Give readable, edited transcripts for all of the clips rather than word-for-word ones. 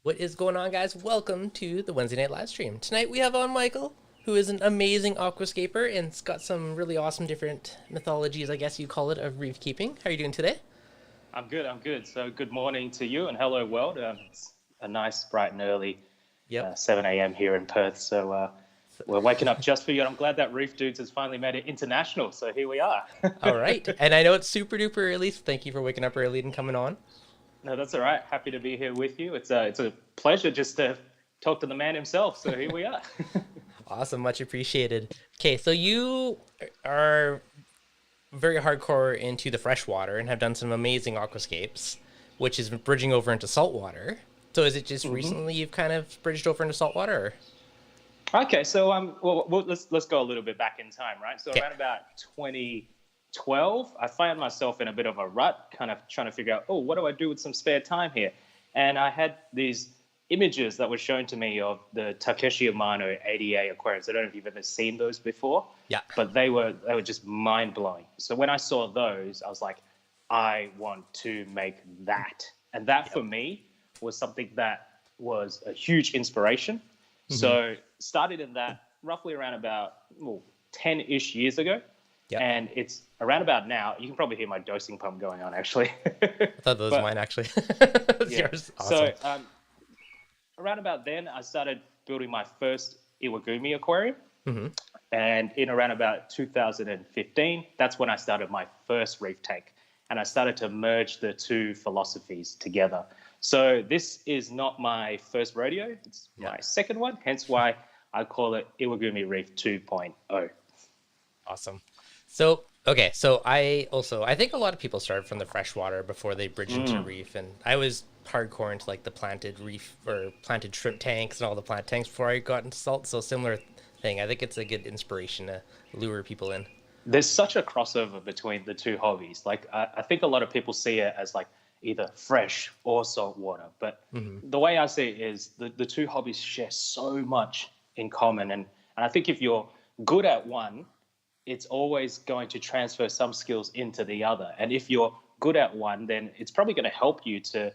What is going on, guys? Welcome to the Wednesday night live stream. Tonight we have on Michael, who is an amazing aquascaper and it's got some really awesome different mythologies, I guess you call it, of reef keeping. How are you doing today? I'm good. I'm good. So good morning to you and hello world. It's a nice, bright and early Yep. 7 a.m. here in Perth. So we're waking up just for you. And I'm glad that ReefDudes has finally made it international. So here we are. All right. And I know it's super duper early, so thank you for waking up early and coming on. No, that's all right. Happy to be here with you. It's a pleasure just to talk to the man himself. So here we are. Awesome. Much appreciated. Okay, so you are very hardcore into the freshwater and have done some amazing aquascapes, which is bridging over into saltwater. So is it just recently you've kind of bridged over into saltwater? Okay, so let's go a little bit back in time, right? So around about 2012, I found myself in a bit of a rut, kind of trying to figure out, oh, what do I do with some spare time here? And I had these images that were shown to me of the Takeshi Amano ADA aquariums. I don't know if you've ever seen those before. Yeah. But they were just mind blowing. So when I saw those, I was like, I want to make that. And that for me was something that was a huge inspiration. So started in that roughly around about 10-ish years ago. Yep. And it's around about now. You can probably hear my dosing pump going on, actually. I thought that was mine, actually. Yours. Awesome. So around about then, I started building my first Iwagumi aquarium. And in around about 2015, that's when I started my first reef tank. And I started to merge the two philosophies together. So this is not my first rodeo. It's my second one, hence why I call it Iwagumi Reef 2.0. Awesome. So, okay, so I think a lot of people started from the freshwater before they bridge into reef. And I was hardcore into like the planted reef or planted shrimp tanks and all the plant tanks before I got into salt. So similar thing. I think it's a good inspiration to lure people in. There's such a crossover between the two hobbies. Like I think a lot of people see it as like either fresh or salt water. But the way I see it is the two hobbies share so much in common. And I think if you're good at one, it's always going to transfer some skills into the other. And if you're good at one, then it's probably going to help you to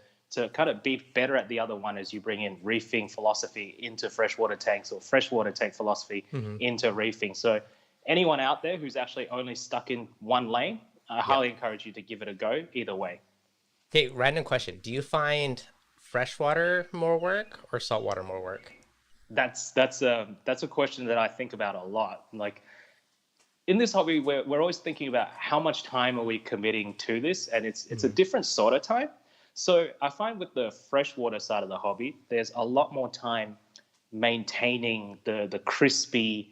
kind of be better at the other one as you bring in reefing philosophy into freshwater tanks or freshwater tank philosophy into reefing. So anyone out there who's actually only stuck in one lane, I highly encourage you to give it a go either way. Okay, random question. Do you find freshwater more work or saltwater more work? That's a question that I think about a lot. Like in this hobby, we're always thinking about how much time are we committing to this, and it's a different sort of time. So I find with the freshwater side of the hobby, there's a lot more time maintaining the crispy,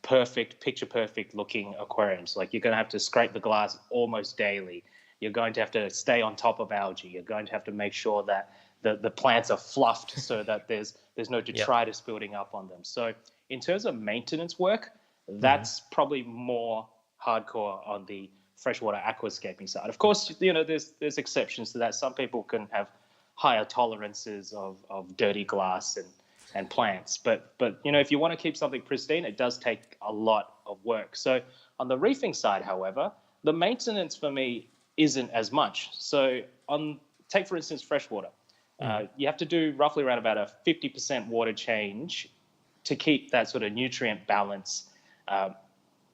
perfect, picture perfect looking aquariums. Like you're going to have to scrape the glass almost daily. You're going to have to stay on top of algae. You're going to have to make sure that the plants are fluffed so that there's no detritus building up on them. So in terms of maintenance work, that's probably more hardcore on the freshwater aquascaping side. Of course, there's exceptions to that. Some people can have higher tolerances of dirty glass and plants. But if you want to keep something pristine, it does take a lot of work. So on the reefing side, however, the maintenance for me isn't as much. So take, for instance, freshwater. You have to do roughly around about a 50% water change to keep that sort of nutrient balance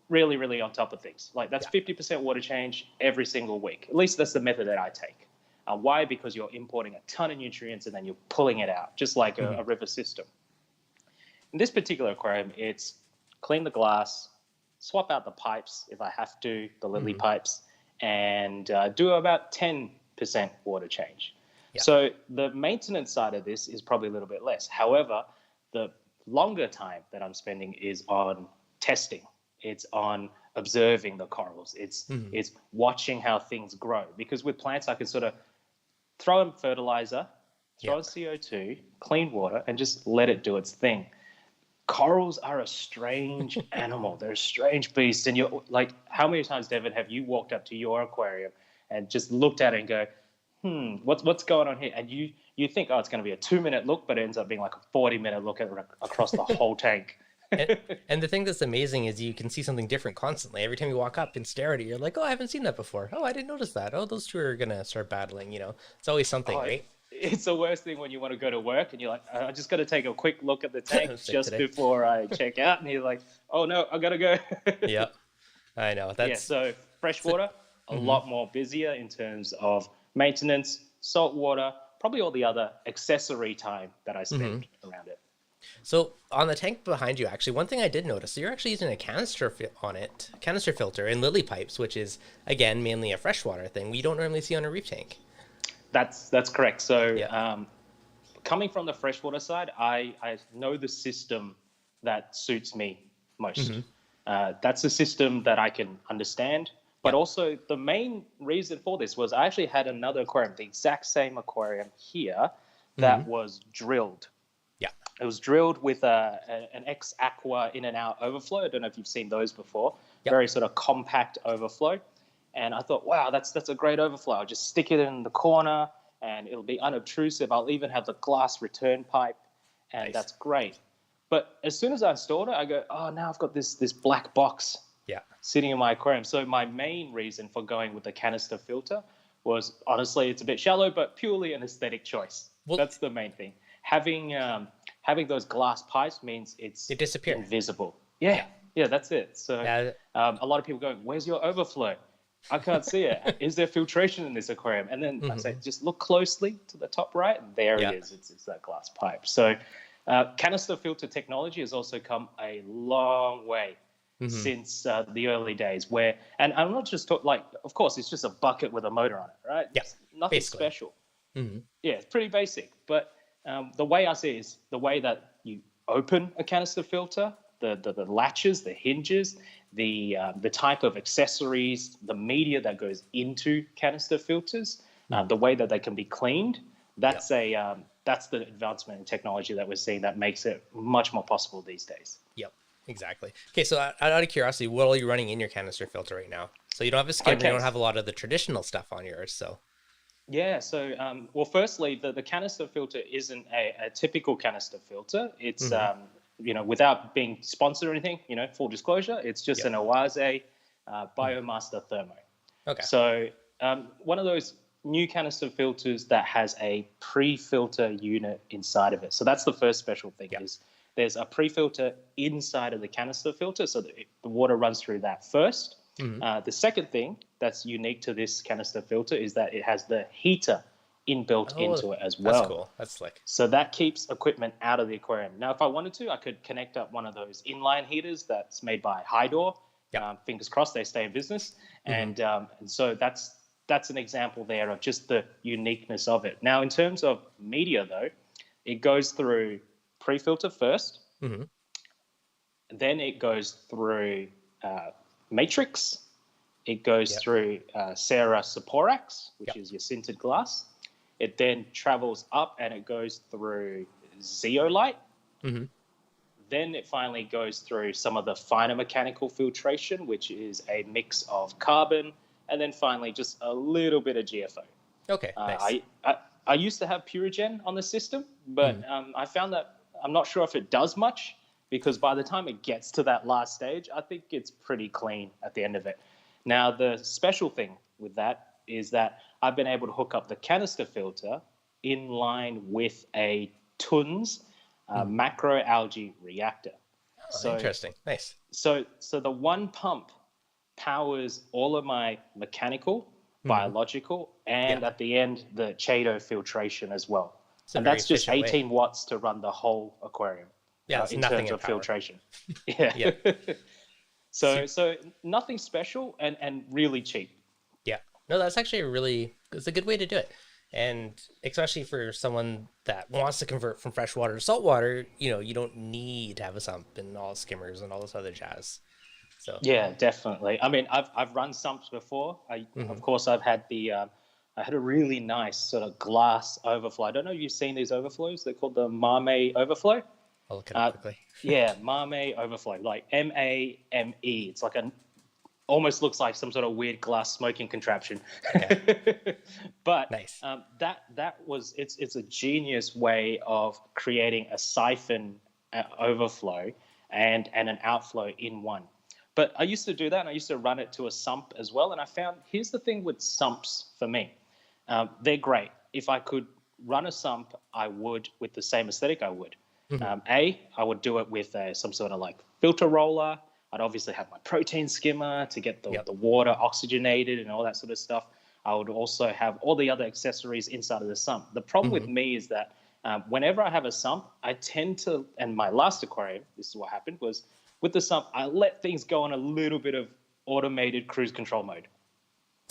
really, really on top of things. Like that's 50% water change every single week. At least that's the method that I take. Why? Because you're importing a ton of nutrients and then you're pulling it out, just like a river system. In this particular aquarium, it's clean the glass, swap out the pipes if I have to, the lily pipes, and do about 10% water change. Yeah. So the maintenance side of this is probably a little bit less. However, the longer time that I'm spending is on testing. It's on observing the corals. It's watching how things grow. Because with plants, I can sort of throw in fertilizer, throw in CO2, clean water, and just let it do its thing. Corals are a strange animal. They're a strange beast. And you're like, how many times, Devin, have you walked up to your aquarium and just looked at it and go, what's going on here? And you think, oh, it's going to be a 2-minute look, but it ends up being like a 40-minute look across the whole tank. and the thing that's amazing is you can see something different constantly. Every time you walk up and stare at it, you're like, oh, I haven't seen that before. Oh, I didn't notice that. Oh, those two are going to start battling, It's always something, right? it's the worst thing when you want to go to work and you're like, I just got to take a quick look at the tank just today. before I check out. And you're like, oh no, I got to go. Yep. I know. Yeah, so freshwater, a lot more busier in terms of maintenance, salt water, probably all the other accessory time that I spend around it. So on the tank behind you, actually, one thing I did notice, so you're actually using a canister filter in lily pipes, which is, again, mainly a freshwater thing we don't normally see on a reef tank. That's correct. So coming from the freshwater side, I know the system that suits me most. That's a system that I can understand. But also the main reason for this was I actually had another aquarium, the exact same aquarium here, that was drilled. Yeah. It was drilled with an ex-aqua in and out overflow. I don't know if you've seen those before. Yep. Very sort of compact overflow. And I thought, wow, that's a great overflow. I'll just stick it in the corner and it'll be unobtrusive. I'll even have the glass return pipe, and that's great. But as soon as I installed it, I go, oh, now I've got this black box sitting in my aquarium. So my main reason for going with the canister filter was, honestly, it's a bit shallow, but purely an aesthetic choice. Well, that's the main thing. Having those glass pipes means it disappears. Invisible. Yeah, that's it. So a lot of people go, where's your overflow? I can't see it. Is there filtration in this aquarium? And then I say, just look closely to the top right. And there it is. It's that glass pipe. So canister filter technology has also come a long way since the early days where, and I'm not just talking like, of course, it's just a bucket with a motor on it, right? Yes. Nothing special. Yeah, it's pretty basic. But the way I see it is the way that you open a canister filter, the latches, the hinges, the type of accessories, the media that goes into canister filters, the way that they can be cleaned. That's that's the advancement in technology that we're seeing that makes it much more possible these days. Yep, exactly. Okay, so out of curiosity, what are you running in your canister filter right now? So you don't have a skimmer, you don't have a lot of the traditional stuff on yours, so. Yeah, so, well, firstly, the canister filter isn't a typical canister filter. It's, without being sponsored or anything, full disclosure, it's just an Oase Biomaster Thermo. Okay. So one of those new canister filters that has a pre-filter unit inside of it. So that's the first special thing is there's a pre-filter inside of the canister filter, so that the water runs through that first. The second thing that's unique to this canister filter is that it has the heater inbuilt into it as well. That's cool. That's slick. So that keeps equipment out of the aquarium. Now, if I wanted to, I could connect up one of those inline heaters that's made by Hydor. Fingers crossed they stay in business. And so that's an example there of just the uniqueness of it. Now, in terms of media, though, it goes through pre-filter first. Then it goes through matrix. It goes through Sarah Saporax, which is your sintered glass. It then travels up and it goes through zeolite. Then it finally goes through some of the finer mechanical filtration, which is a mix of carbon, and then finally just a little bit of GFO. Okay, nice. I used to have Purigen on the system, but I found that I'm not sure if it does much, because by the time it gets to that last stage, I think it's pretty clean at the end of it. Now, the special thing with that is that I've been able to hook up the canister filter in line with a TUNS macroalgae reactor. So interesting. Nice. So the one pump powers all of my mechanical, biological, and at the end, the Chaeto filtration as well. And that's just 18 watts to run the whole aquarium. Yeah, in terms of filtration. Yeah. So nothing special and really cheap. Yeah. No, that's actually it's a good way to do it. And especially for someone that wants to convert from freshwater to saltwater, you don't need to have a sump and all skimmers and all this other jazz. So yeah, definitely. I mean, I've run sumps before. Of course, I've had I had a really nice sort of glass overflow. I don't know if you've seen these overflows. They're called the Mame overflow. I'll look it up quickly. Yeah, Mame overflow, like MAME. It's like almost looks like some sort of weird glass smoking contraption. Okay. But nice. It's a genius way of creating a siphon overflow and an outflow in one. But I used to do that, and I used to run it to a sump as well. And I found, here's the thing with sumps for me. They're great. If I could run a sump, I would with the same aesthetic. I would. Mhm. I would do it with some sort of like filter roller. I'd obviously have my protein skimmer to get Yep. the water oxygenated and all that sort of stuff. I would also have all the other accessories inside of the sump. The problem with Mhm. me is that whenever I have a sump, I tend to, and my last aquarium, this is what happened, was with the sump, I let things go on a little bit of automated cruise control mode.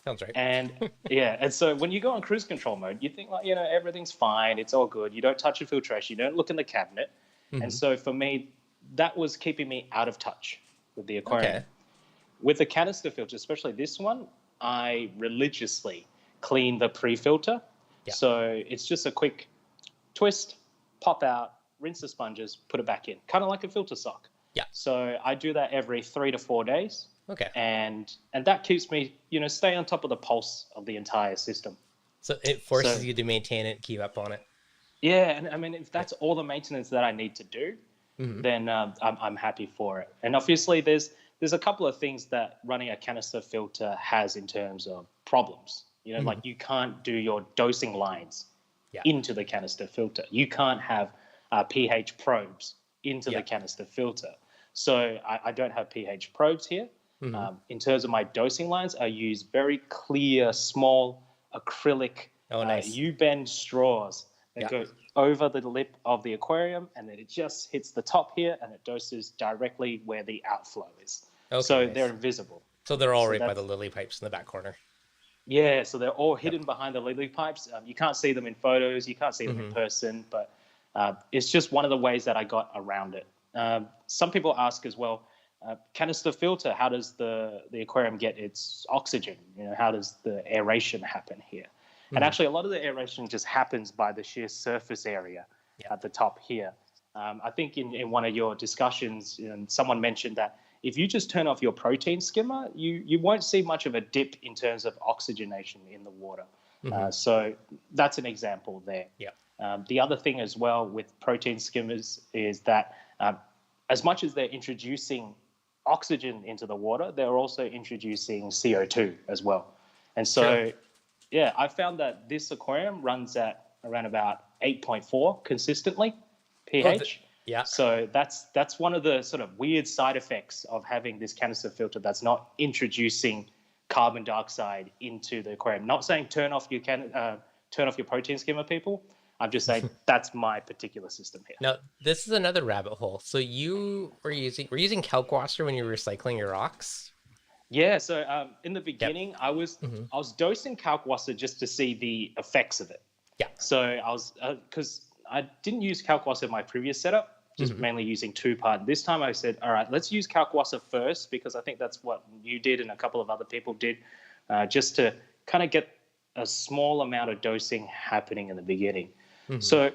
Sounds right. And yeah, and so when you go on cruise control mode, you think like, everything's fine, it's all good. You don't touch your filtration, you don't look in the cabinet. And Mhm. so for me, that was keeping me out of touch with the aquarium. Okay. With the canister filter, especially this one, I religiously clean the pre-filter. Yeah. So it's just a quick twist, pop out, rinse the sponges, put it back in, kind of like a filter sock. Yeah. So I do that every 3 to 4 days. Okay. And that keeps me, stay on top of the pulse of the entire system. So it forces you to maintain it, keep up on it. Yeah, and I mean, if that's all the maintenance that I need to do, Mhm. then I'm happy for it. And obviously, there's a couple of things that running a canister filter has in terms of problems. Like you can't do your dosing lines Yeah. into the canister filter. You can't have pH probes into Yeah. the canister filter. So I don't have pH probes here. Mhm. In terms of my dosing lines, I use very clear, small acrylic Oh, nice. U-bend straws that Yeah. go over the lip of the aquarium, and then it just hits the top here, and it doses directly where the outflow is. Okay, So nice. they're invisible. So they're all So right by that's the lily pipes in the back corner. yeah. So they're all Yep. hidden behind the lily pipes. You can't see them in photos. You can't see them in person. But it's just one of the ways that I got around it. Some people ask as well, canister filter. How does the aquarium get its oxygen? How does the aeration happen here? And actually, a lot of the aeration just happens by the sheer surface area at the top here. I think in one of your discussions, someone mentioned that if you just turn off your protein skimmer, you won't see much of a dip in terms of oxygenation in the water. So that's an example there. Yeah. The other thing as well with protein skimmers is that as much as they're introducing oxygen into the water, they're also introducing CO2 as well. And so, yeah, I found that this aquarium runs at around about 8.4 consistently pH. Yeah. So that's one of the sort of weird side effects of having this canister filter that's not introducing carbon dioxide into the aquarium. Not saying turn off your protein skimmer, people. I'm just saying that's my particular system here. Now, this is another rabbit hole. So you were using kalkwasser when you were recycling your rocks? Yeah. So in the beginning, I was dosing kalkwasser just to see the effects of it. Yeah. So I was because I didn't use kalkwasser in my previous setup, just mainly using 2-part. This time I said, all right, let's use kalkwasser first, because I think that's what you did and a couple of other people did, just to kind of get a small amount of dosing happening in the beginning. So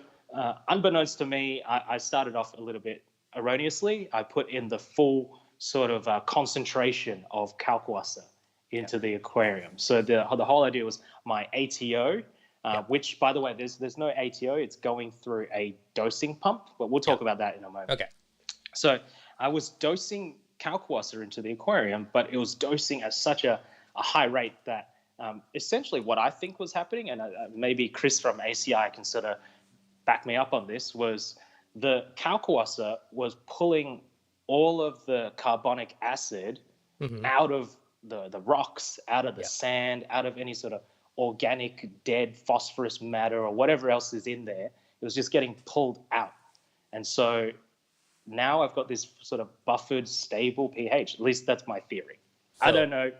unbeknownst to me, I started off a little bit erroneously. I put in the full sort of concentration of kalkwasser into the aquarium. So the whole idea was my ATO, which, by the way, there's no ATO. It's going through a dosing pump, but we'll talk about that in a moment. Okay. So I was dosing kalkwasser into the aquarium, but it was dosing at such a high rate that essentially what I think was happening, and maybe Chris from ACI can sort of back me up on this, was the kalkwasser was pulling all of the carbonic acid out of the rocks, out of the sand, out of any sort of organic dead phosphorus matter or whatever else is in there. It was just getting pulled out. And so now I've got this sort of buffered, stable pH. At least that's my theory. So, I don't know.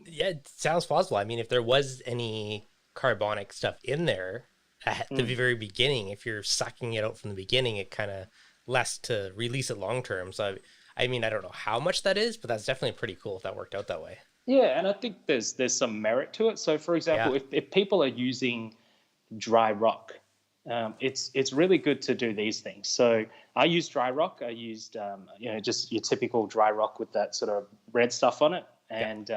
Yeah, it sounds plausible. I mean, if there was any carbonic stuff in there at the very beginning, if you're sucking it out from the beginning, it kind of less to release it long term. So, I mean, I don't know how much that is, but that's definitely pretty cool if that worked out that way. Yeah, and I think there's some merit to it. So, for example, if people are using dry rock, it's really good to do these things. So I use dry rock. I used just your typical dry rock with that sort of red stuff on it. And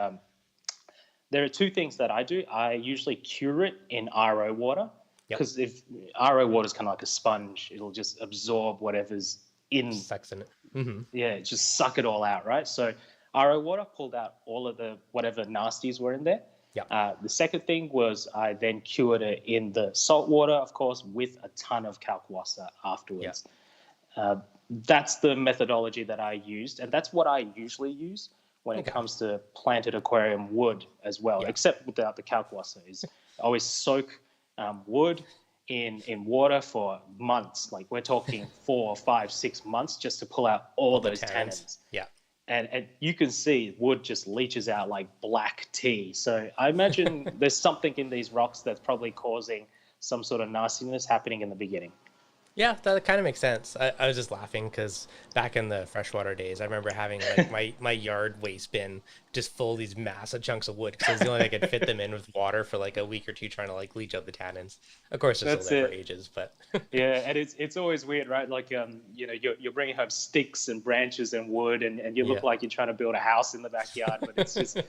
there are two things that I do. I usually cure it in RO water, because if RO water is kind of like a sponge, it'll just absorb whatever's in. Sucks in it. Yeah, just suck it all out, right? So RO water pulled out all of the whatever nasties were in there. The second thing was I then cured it in the salt water, of course, with a ton of kalkwasser afterwards. That's the methodology that I used, and that's what I usually use when it comes to planted aquarium wood as well, except without the kalkwasser. Is I always soak wood in water for months. Like we're talking 4, 5, 6 months just to pull out all those tannins. Yeah. And you can see wood just leaches out like black tea. So I imagine there's something in these rocks that's probably causing some sort of nastiness happening in the beginning. Yeah, that kind of makes sense. I was just laughing because back in the freshwater days, I remember having like my yard waste bin just full of these massive chunks of wood because it was the only way I could fit them in with water for like a week or two trying to like leach out the tannins. Of course, they're still there for ages, but yeah, and it's always weird, right? Like you know, you're bringing home sticks and branches and wood, and you look like you're trying to build a house in the backyard, but it's just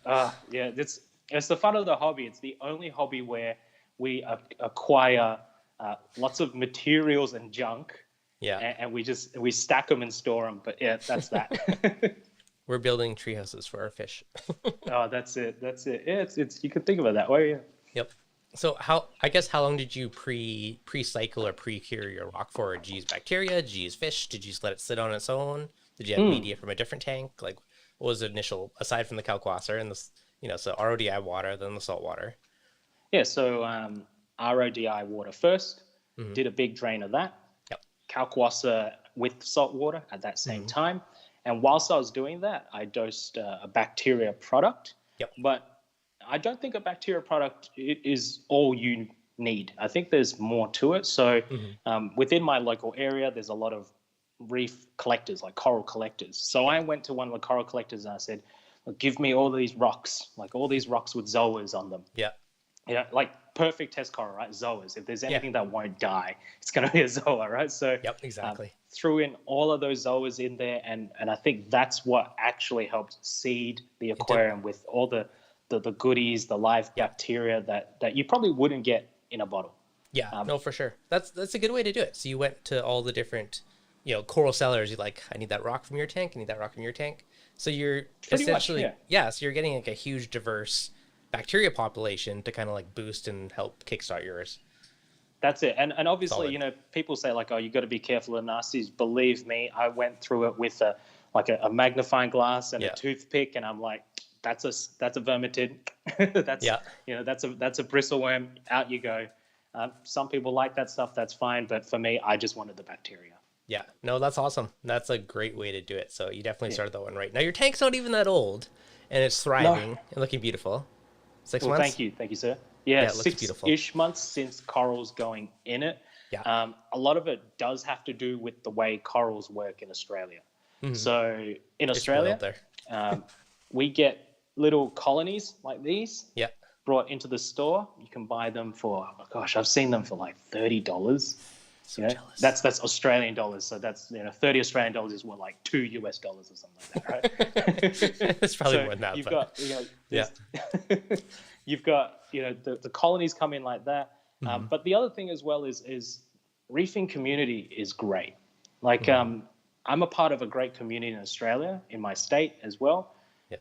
yeah, it's the fun of the hobby. It's the only hobby where we acquire lots of materials and junk, and we stack them and store them. But yeah, that's that. We're building tree houses for our fish. Oh, that's it. Yeah, it's you can think of it that way. Yeah. Yep. So how long did you pre-cycle or pre-cure your rock for? Did you use bacteria? Did you use fish? Did you just let it sit on its own? Did you have media from a different tank? Like, what was the initial, aside from the kalkwasser and this, so RODI water, then the salt water? Yeah. So RODI water first. Did a big drain of that. Kalkwasser with salt water at that same time. And whilst I was doing that, I dosed a bacteria product. But I don't think a bacteria product is all you need. I think there's more to it. So within my local area, there's a lot of reef collectors, like coral collectors. So I went to one of the coral collectors and I said, "Look, give me all these rocks, like all these rocks with zoas on them." Yeah, like perfect test coral, right? Zoas. If there's anything that won't die, it's going to be a zoa, right? So exactly. Threw in all of those zoas in there, and I think that's what actually helped seed the aquarium with all the goodies, the live bacteria that you probably wouldn't get in a bottle. Yeah, no, for sure. That's a good way to do it. So you went to all the different, coral sellers. You're like, I need that rock from your tank. I need that rock from your tank. So you're Pretty essentially, much, so you're getting like a huge diverse bacteria population to kind of like boost and help kickstart yours. That's it. And obviously, people say like, oh, you got to be careful of nasties. Believe me, I went through it with a magnifying glass and a toothpick, and I'm like, that's a vermitid. That's a bristleworm. Out you go. Some people like that stuff. That's fine. But for me, I just wanted the bacteria. Yeah, no, that's awesome. That's a great way to do it. So you definitely started that one right. Now your tank's not even that old, and it's thriving and looking beautiful. 6 months? Thank you, sir. Yeah, it looks beautiful. 6-ish months since corals going in it. Yeah. A lot of it does have to do with the way corals work in Australia. So in Australia, we get little colonies like these brought into the store. You can buy them for, oh gosh, I've seen them for like $30. So jealous. That's Australian dollars. So that's 30 Australian dollars is what, like $2 US or something like that, right? It's probably more than that. You've got you've got the colonies come in like that. But the other thing as well is reefing community is great. Like I'm a part of a great community in Australia, in my state as well.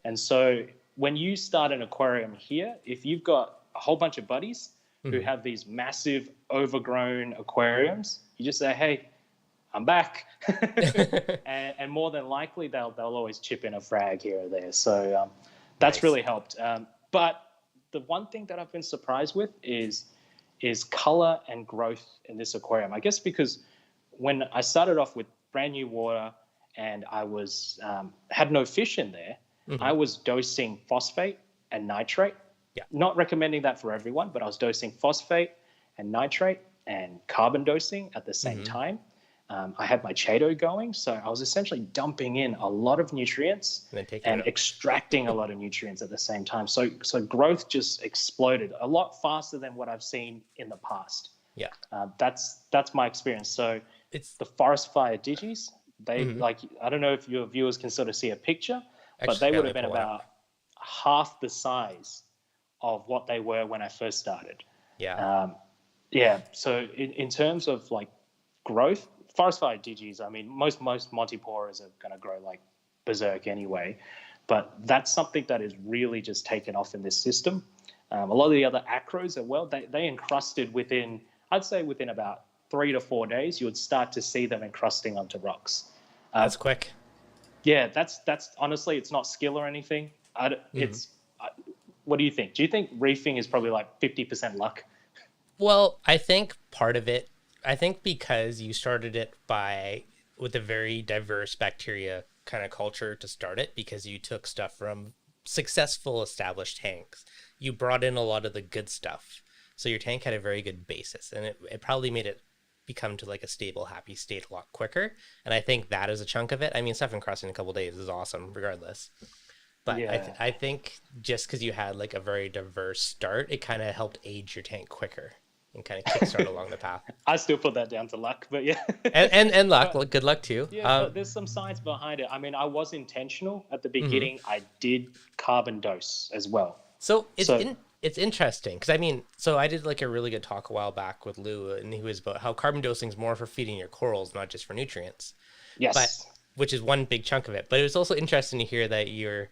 And so when you start an aquarium here, if you've got a whole bunch of buddies who have these massive overgrown aquariums, you just say, hey, I'm back. and more than likely, they'll always chip in a frag here or there. So that's really helped. But the one thing that I've been surprised with is color and growth in this aquarium. I guess because when I started off with brand new water and I was had no fish in there, I was dosing phosphate and nitrate. Not recommending that for everyone, but I was dosing phosphate and nitrate and carbon dosing at the same time. I had my Chaeto going, so I was essentially dumping in a lot of nutrients and extracting a lot of nutrients at the same time. So growth just exploded a lot faster than what I've seen in the past. That's my experience. So it's the forest fire digis. They like, I don't know if your viewers can sort of see a picture, but they would have been about half the size of what they were when I first started. So in terms of like growth, forest fire digis, I mean, most Montiporas are going to grow like berserk anyway, but that's something that is really just taken off in this system. A lot of the other acros as well, they encrusted within, I'd say within about 3 to 4 days, you would start to see them encrusting onto rocks. That's quick. Yeah, that's honestly, it's not skill or anything. What do you think? Do you think reefing is probably like 50% luck? Well, I think part of it, I think because you started it with a very diverse bacteria kind of culture to start it, because you took stuff from successful established tanks. You brought in a lot of the good stuff. So your tank had a very good basis, and it probably made it become to like a stable, happy state a lot quicker. And I think that is a chunk of it. I mean, stuff encrusting in a couple of days is awesome regardless. But Yeah. I think just because you had like a very diverse start, it kind of helped age your tank quicker and kind of kickstart along the path. I still put that down to luck, but yeah. And luck, good luck too. Yeah, but there's some science behind it. I mean, I was intentional at the beginning. I did carbon dose as well. So it's interesting because I mean, so I did like a really good talk a while back with Lou, and he was about how carbon dosing is more for feeding your corals, not just for nutrients. Yes. But which is one big chunk of it. But it was also interesting to hear that you're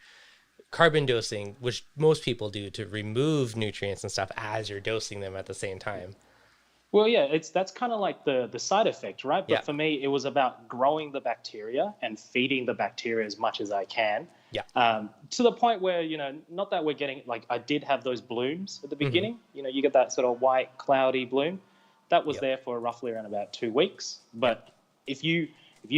carbon dosing, which most people do to remove nutrients and stuff as you're dosing them at the same time. Well, yeah, that's kind of like the side effect, right? But Yeah. for me, it was about growing the bacteria and feeding the bacteria as much as I can. Yeah. To the point where, not that we're getting, like, I did have those blooms at the beginning. You get that sort of white, cloudy bloom. That was there for roughly around about 2 weeks. But if you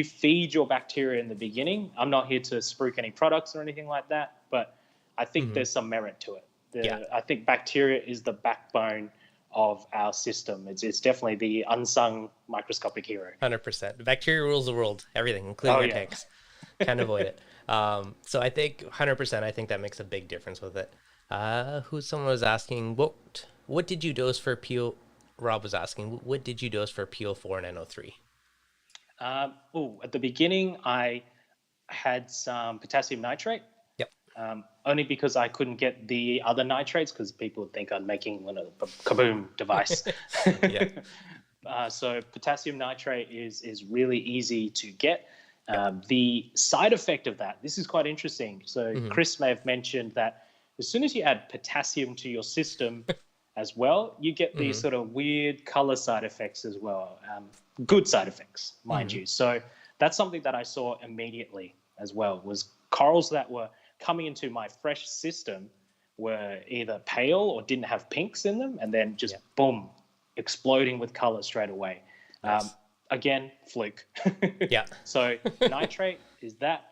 feed your bacteria in the beginning, I'm not here to spruik any products or anything like that, but I think there's some merit to it. I think bacteria is the backbone of our system. It's definitely the unsung microscopic hero. 100%. The bacteria rules the world, everything, including your tanks. Can't avoid it. So I think 100%, I think that makes a big difference with it. Someone was asking, what did you dose for PO? Rob was asking, what did you dose for PO4 and NO3? At the beginning, I had some potassium nitrate. Yep. Only because I couldn't get the other nitrates, because people would think I'm making a kaboom device. So potassium nitrate is really easy to get. The side effect of that, this is quite interesting. So Chris may have mentioned that as soon as you add potassium to your system as well, you get these sort of weird color side effects as well. Good side effects, mind you. So that's something that I saw immediately as well, was corals that were coming into my fresh system were either pale or didn't have pinks in them, and then just boom, exploding with color straight away. Nice. Again, fluke. So nitrate is that.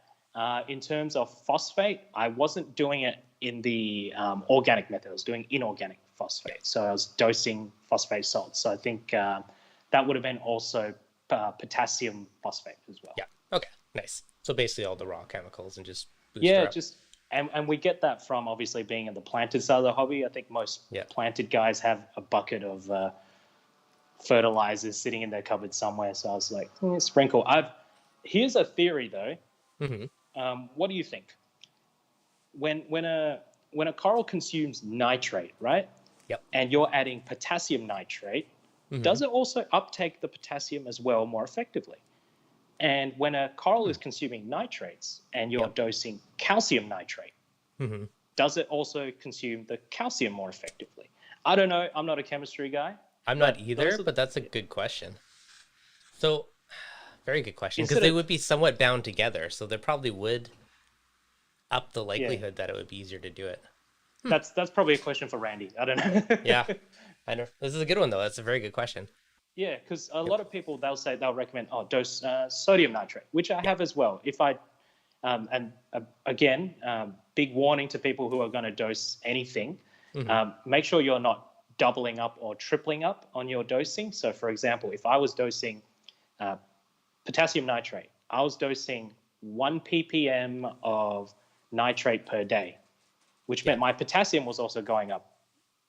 In terms of phosphate, I wasn't doing it in the organic method. I was doing inorganic phosphate. So I was dosing phosphate salts. So I think that would have been also potassium phosphate as well. Yeah. Okay. Nice. So basically all the raw chemicals and just boost her up. And we get that from obviously being in the planted side of the hobby. I think most planted guys have a bucket of fertilizers sitting in their cupboard somewhere. So I was like, sprinkle. Here's a theory though. What do you think? When a coral consumes nitrate, right? Yep. And you're adding potassium nitrate, does it also uptake the potassium as well more effectively? And when a coral is consuming nitrates and you're dosing calcium nitrate, does it also consume the calcium more effectively? I don't know. I'm not a chemistry guy. I'm not either, but that's a good question. So, very good question, because they would be somewhat bound together, so they probably would up the likelihood that it would be easier to do it. That's probably a question for Randy. I don't know. Yeah, I know. This is a good one, though. That's a very good question. Yeah, because a lot of people, they'll recommend, dose sodium nitrate, which I have as well. If I, again, big warning to people who are going to dose anything, make sure you're not doubling up or tripling up on your dosing. So, for example, if I was dosing potassium nitrate, I was dosing 1 ppm of nitrate per day, which meant my potassium was also going up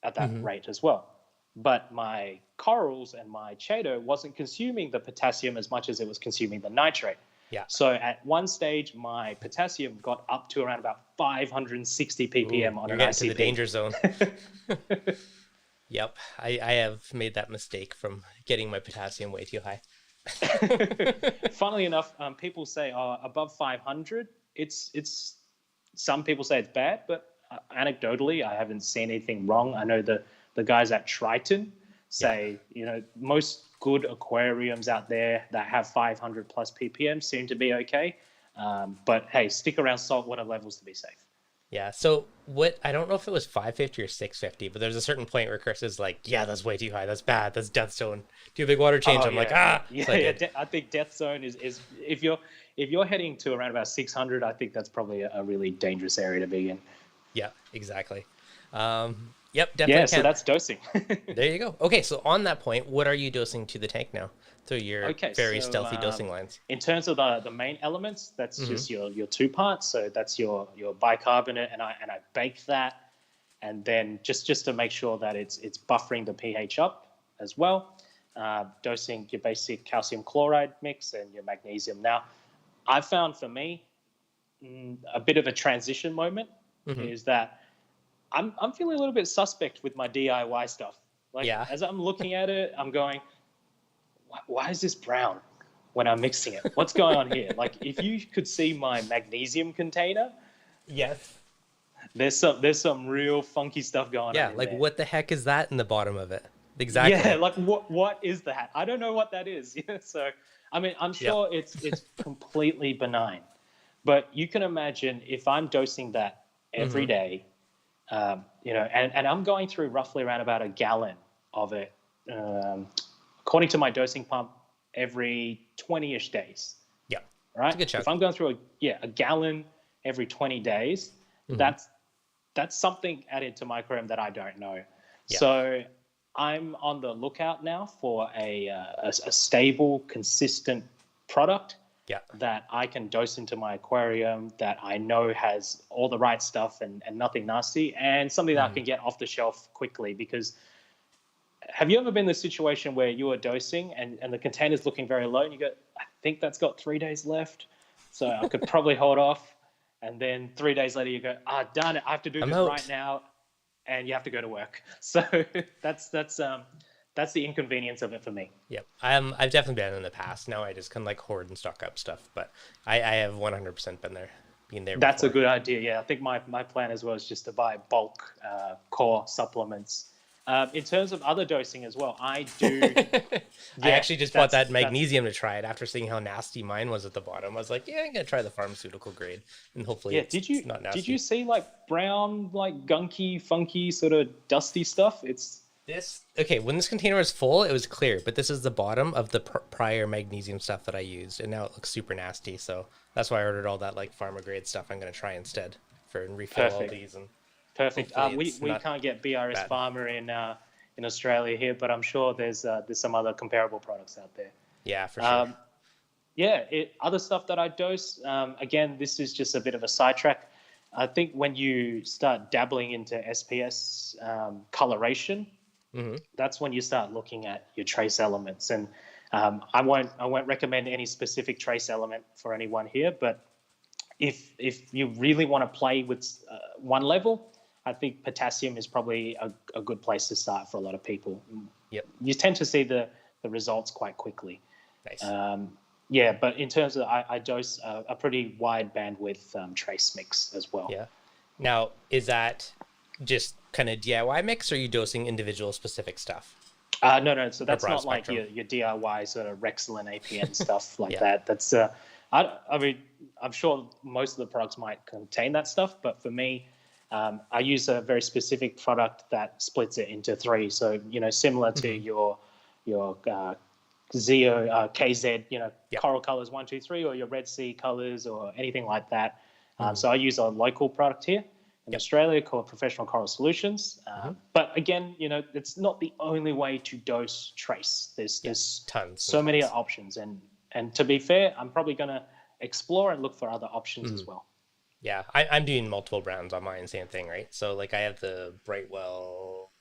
at that rate as well. But my corals and my chaeto wasn't consuming the potassium as much as it was consuming the nitrate. Yeah. So at one stage, my potassium got up to around about 560 ppm on you're an getting ICP. to the danger zone. Yep, I have made that mistake from getting my potassium way too high. Funnily enough, people say above 500, it's some people say it's bad, but anecdotally, I haven't seen anything wrong. I know the guys at Triton say, most good aquariums out there that have 500 plus ppm seem to be okay. But hey, stick around saltwater levels to be safe. Yeah. So what, I don't know if it was 550 or 650, but there's a certain point where Chris is like, yeah, that's way too high. That's bad. That's death zone. Do a big water change. I'm like, Yeah, So I think death zone is if you're heading to around about 600, I think that's probably a really dangerous area to be in. Yeah, exactly. Yep, definitely. Yeah, so that's dosing. There you go. Okay, so on that point, what are you dosing to the tank now? Through your very stealthy dosing lines. In terms of the main elements, that's just your two parts. So that's your bicarbonate, and I bake that, and then just to make sure that it's buffering the pH up as well. Dosing your basic calcium chloride mix and your magnesium. Now, I found for me a bit of a transition moment is that I'm feeling a little bit suspect with my DIY stuff. Like as I'm looking at it, I'm going, why is this brown when I'm mixing it? What's going on here? Like, if you could see my magnesium container, yes, there's some real funky stuff going on. Yeah, like there. What the heck is that in the bottom of it? Exactly. Yeah, like what is that? I don't know what that is. So, I mean, I'm sure it's completely benign, but you can imagine if I'm dosing that every day, and I'm going through roughly around about a gallon of it. According to my dosing pump, every 20-ish days. Yeah. Right? That's a good chunk. If I'm going through a gallon every 20 days, that's something added to my aquarium that I don't know. Yeah. So I'm on the lookout now for a stable, consistent product that I can dose into my aquarium that I know has all the right stuff and nothing nasty, and something that I can get off the shelf quickly. Because have you ever been in the situation where you are dosing and the container's looking very low and you go, I think that's got 3 days left, so I could probably hold off. And then 3 days later you go, darn it, I have to do this right now, and you have to go to work. So that's the inconvenience of it for me. Yep. I've definitely been in the past. Now I just kind of like hoard and stock up stuff, but I have 100% been there. That's a good idea. Yeah, I think my plan as well is just to buy bulk core supplements. In terms of other dosing as well, I do. I actually just bought that magnesium to try it after seeing how nasty mine was at the bottom. I was like, I'm gonna try the pharmaceutical grade, and hopefully, it's not nasty. Did you see like brown, like gunky, funky, sort of dusty stuff? Okay, when this container was full, it was clear, but this is the bottom of the prior magnesium stuff that I used, and now it looks super nasty. So that's why I ordered all that like pharma grade stuff. I'm gonna try instead and refill all these and. Perfect. We can't get BRS Pharma in Australia here, but I'm sure there's some other comparable products out there. Yeah, for sure. Other stuff that I dose, again, this is just a bit of a sidetrack. I think when you start dabbling into SPS coloration, that's when you start looking at your trace elements. And I won't recommend any specific trace element for anyone here, but if you really want to play with one level, I think potassium is probably a good place to start for a lot of people. Yep. You tend to see the results quite quickly. Nice. But in terms of, I dose a pretty wide bandwidth trace mix as well. Yeah. Now, is that just kind of DIY mix, or are you dosing individual specific stuff? No. So that's not spectrum. Like your DIY sort of Rexel and APN stuff like that. That's I mean, I'm sure most of the products might contain that stuff, but for me, I use a very specific product that splits it into three. So, similar to your Zeo, KZ, Coral Colors 1, 2, 3, or your Red Sea Colors or anything like that. So I use a local product here in Australia called Professional Coral Solutions. But again, it's not the only way to dose trace. There's tons, so many options. And to be fair, I'm probably going to explore and look for other options as well. Yeah, I'm doing multiple brands on mine, same thing, right? So like I have the Brightwell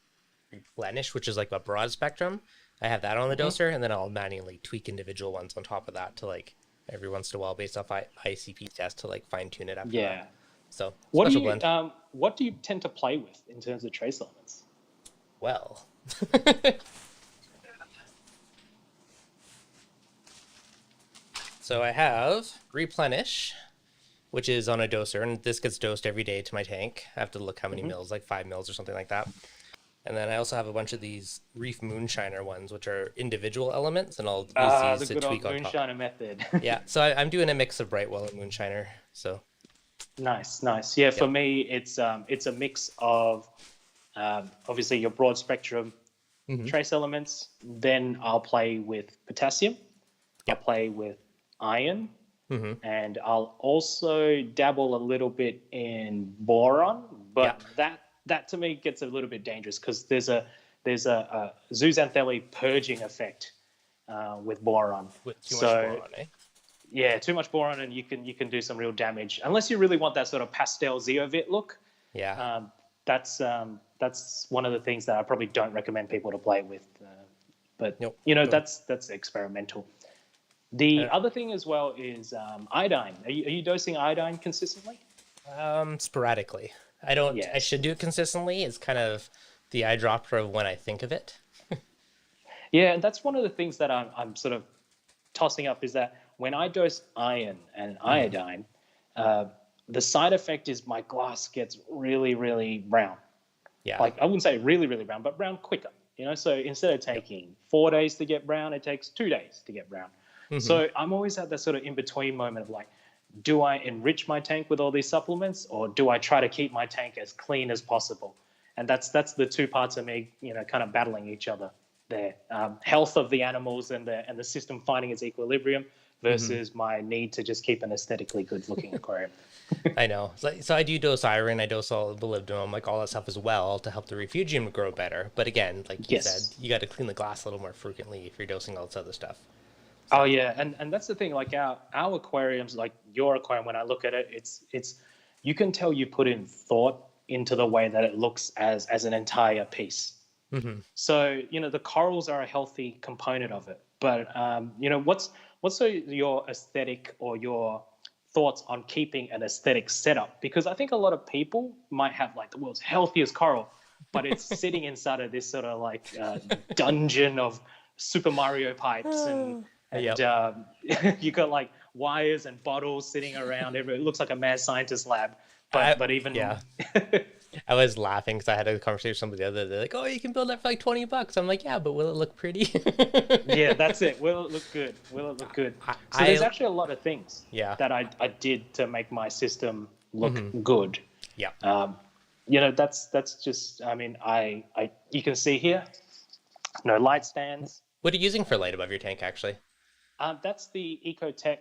Replenish, which is like a broad spectrum. I have that on the doser, and then I'll manually tweak individual ones on top of that to like every once in a while based off ICP test to like fine tune it after that. So what do you tend to play with in terms of trace elements? Well, so I have Replenish. which is on a doser, and this gets dosed every day to my tank. I have to look how many Mm-hmm. mils, like 5 mils or something like that. And then I also have a bunch of these Reef Moonshiner ones, which are individual elements, and I'll use The these to good old tweak on top. moonshiner method. Yeah, so I'm doing a mix of Brightwell and Moonshiner. So Nice, nice. Yeah, for yep. me, it's a mix of obviously your broad spectrum Hmm. trace elements. Then I'll play with potassium. I'll Yep. play with iron, Hmm. and I'll also dabble a little bit in boron. Yeah. But that to me gets a little bit dangerous because there's a zooxanthellae purging effect with boron. With too much So boron, eh? yeah, too much boron and you can do some real damage unless you really want that sort of pastel zeovit look. Yeah. That's one of the things that I probably don't recommend people to play with. But Nope. that's experimental. The other thing as well is iodine. Are you dosing iodine consistently? Sporadically. I don't. I Yes. should do it consistently. It's kind of the eyedropper of when I think of it. Yeah, and that's one of the things that I'm sort of tossing up is that when I dose iron and iodine, the side effect is my glass gets really, really brown. Yeah. Like I wouldn't say really, really brown, but brown quicker. So instead of taking 4 days to get brown, it takes 2 days to get brown. So I'm always at that sort of in between moment of like, do I enrich my tank with all these supplements, or do I try to keep my tank as clean as possible? And that's the two parts of me, kind of battling each other there. Health of the animals and the system finding its equilibrium versus my need to just keep an aesthetically good looking aquarium. I know. So I do dose iron, I dose all the molybdenum, like all that stuff as well to help the refugium grow better. But again, like you said, you got to clean the glass a little more frequently if you're dosing all this other stuff. Oh yeah, and that's the thing. Like our aquariums, like your aquarium, when I look at it, it's you can tell you put in thought into the way that it looks as an entire piece. So the corals are a healthy component of it. But what's your aesthetic or your thoughts on keeping an aesthetic setup? Because I think a lot of people might have like the world's healthiest coral, but it's sitting inside of this sort of like dungeon of Super Mario pipes and you got like wires and bottles sitting around. It looks like a mad scientist lab. But even I was laughing because I had a conversation with somebody the other day, like, "Oh, you can build that for like $20." I'm like, "Yeah, but will it look pretty?" Yeah, that's it. Will it look good? Will it look good? So there's actually a lot of things that I did to make my system look good. Yeah. That's just. I mean, I you can see here, no light stands. What are you using for light above your tank, actually? That's the Ecotech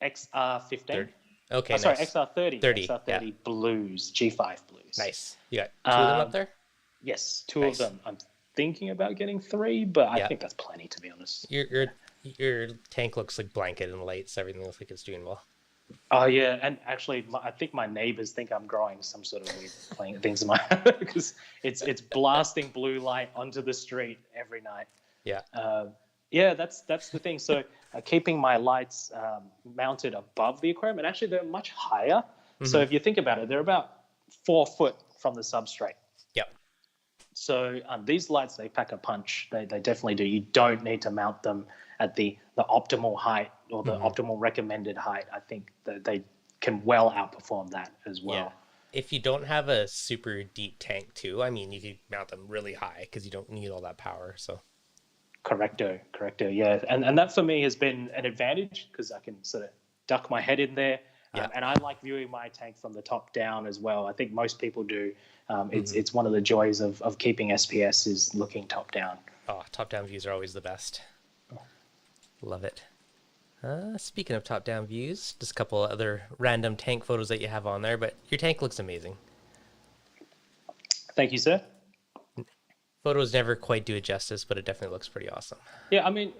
XR15. Okay, sorry, nice. XR30. 30, XR30 blues, G5 blues. Nice. You got 2 of them up there? Yes, 2 of them. I'm thinking about getting 3, but I think that's plenty, to be honest. Your tank looks like blanket and lights. Everything looks like it's doing well. Oh yeah, and actually, I think my neighbors think I'm growing some sort of weird playing things in my because it's blasting blue light onto the street every night. Yeah. Yeah, that's the thing. So keeping my lights mounted above the aquarium, and actually they're much higher. So if you think about it, they're about 4 foot from the substrate. Yep. So these lights, they pack a punch. They definitely do. You don't need to mount them at the optimal height or the optimal recommended height. I think that they can well outperform that as well. Yeah. If you don't have a super deep tank too, I mean, you could mount them really high because you don't need all that power. So. Correcto, yeah. And that for me has been an advantage because I can sort of duck my head in there. And I like viewing my tank from the top down as well. I think most people do. It's one of the joys of keeping SPS is looking top down. Oh, top down views are always the best. Love it. Speaking of top down views, just a couple other random tank photos that you have on there, but your tank looks amazing. Thank you, sir. Photos never quite do it justice, but it definitely looks pretty awesome. Yeah, I mean,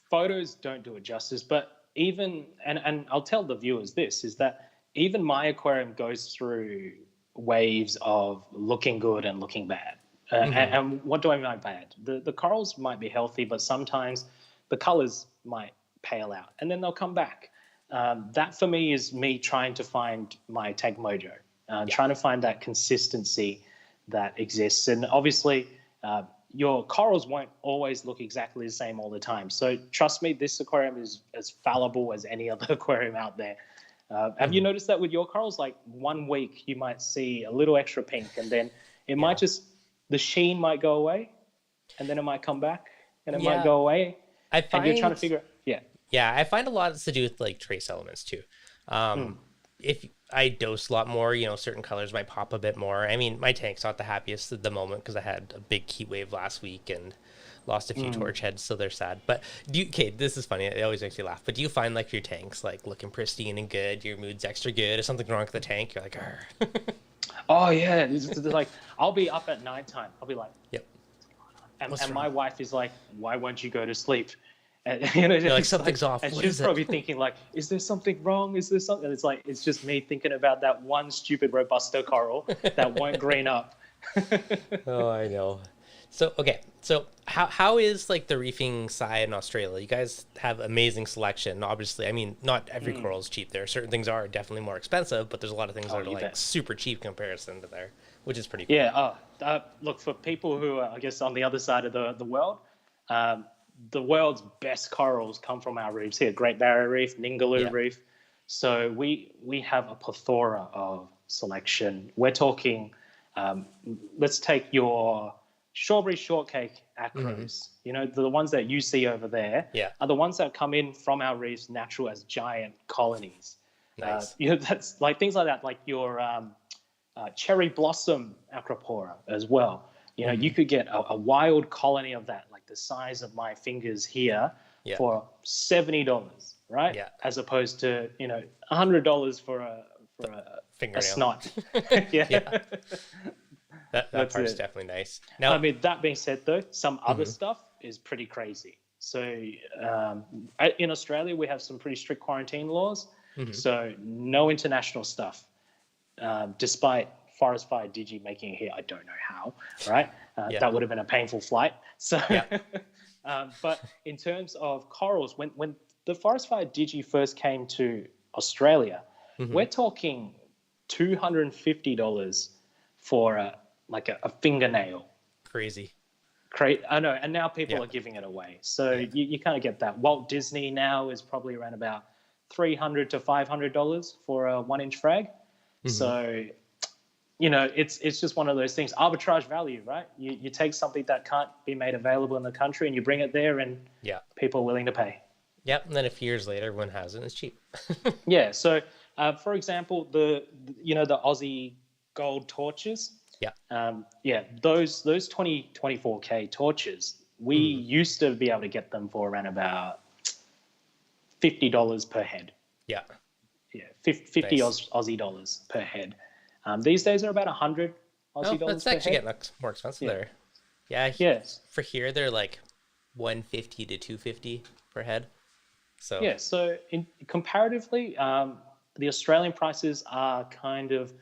photos don't do it justice, but even, and I'll tell the viewers this, is that even my aquarium goes through waves of looking good and looking bad. And what do I mean by bad? The corals might be healthy, but sometimes the colors might pale out and then they'll come back. That for me is me trying to find my tank mojo, trying to find that consistency that exists. And obviously, your corals won't always look exactly the same all the time. So trust me, this aquarium is as fallible as any other aquarium out there. Have you noticed that with your corals? Like 1 week you might see a little extra pink, and then it might just, the sheen might go away, and then it might come back, and it might Yeah, go away, I and you're trying find to figure. yeah, I find a lot has to do with like trace elements too. Mm, If I dose a lot more, certain colors might pop a bit more. I mean, my tank's not the happiest at the moment because I had a big heat wave last week and lost a few torch heads, so they're sad. But okay, this is funny. It always makes me laugh. But do you find like your tank's like looking pristine and good, your mood's extra good, if something wrong with the tank, you're like, "Arr." Oh yeah, it's like I'll be up at nighttime. I'll be like, Yep. and my wife is like, "Why won't you go to sleep?" And You're like, it's something's off. and What she's is it? probably thinking like, "Is there something wrong? Is there something?" And it's like, it's just me thinking about that one stupid robusta coral that won't green up. Oh, I know. So okay, so how is like the reefing side in Australia? You guys have amazing selection. Obviously, I mean, not every coral is cheap. There are certain things are definitely more expensive, but there's a lot of things that are You like bet. super cheap comparison to there, which is pretty cool. Yeah. Look, for people who are, I guess, on the other side of the world, um, the world's best corals come from our reefs here: Great Barrier Reef, Ningaloo Yeah. Reef. So we have a plethora of selection. We're talking. Let's take your strawberry shortcake acros. The ones that you see over there Yeah. are the ones that come in from our reefs natural as giant colonies. Nice. That's like things like that, like your cherry blossom acropora as well. You could get a wild colony of that, like the size of my fingers here, Yeah. for $70, right? Yeah. As opposed to $100 for a Fingernail. snot. Yeah. That That's part's it. definitely nice. Now, I mean, that being said, though, some other stuff is pretty crazy. So in Australia, we have some pretty strict quarantine laws. So no international stuff, despite Forest Fire Digi making it here. I don't know how, right? Yeah. That would have been a painful flight. So, Yeah. but in terms of corals, when the Forest Fire Digi first came to Australia, we're talking $250 for a fingernail. crazy. I know, and now people Yeah. are giving it away. So you kind of get that. Walt Disney now is probably around about $300 to $500 for a 1-inch frag. So, it's just one of those things. Arbitrage value, right? You take something that can't be made available in the country and you bring it there, and Yeah. people are willing to pay. Yep. And then a few years later, everyone has it. And it's cheap. Yeah. So, for example, the Aussie gold torches. Yeah. Those 24K torches, we used to be able to get them for around about $50 per head. Yeah. Yeah, 50 Nice. Aussie dollars per head. These days are about 100 Aussie dollars That's per actually head. getting more expensive there. Yeah. Yes. For here, they're like 150 to 250 per head. So Yeah. So comparatively, the Australian prices are kind of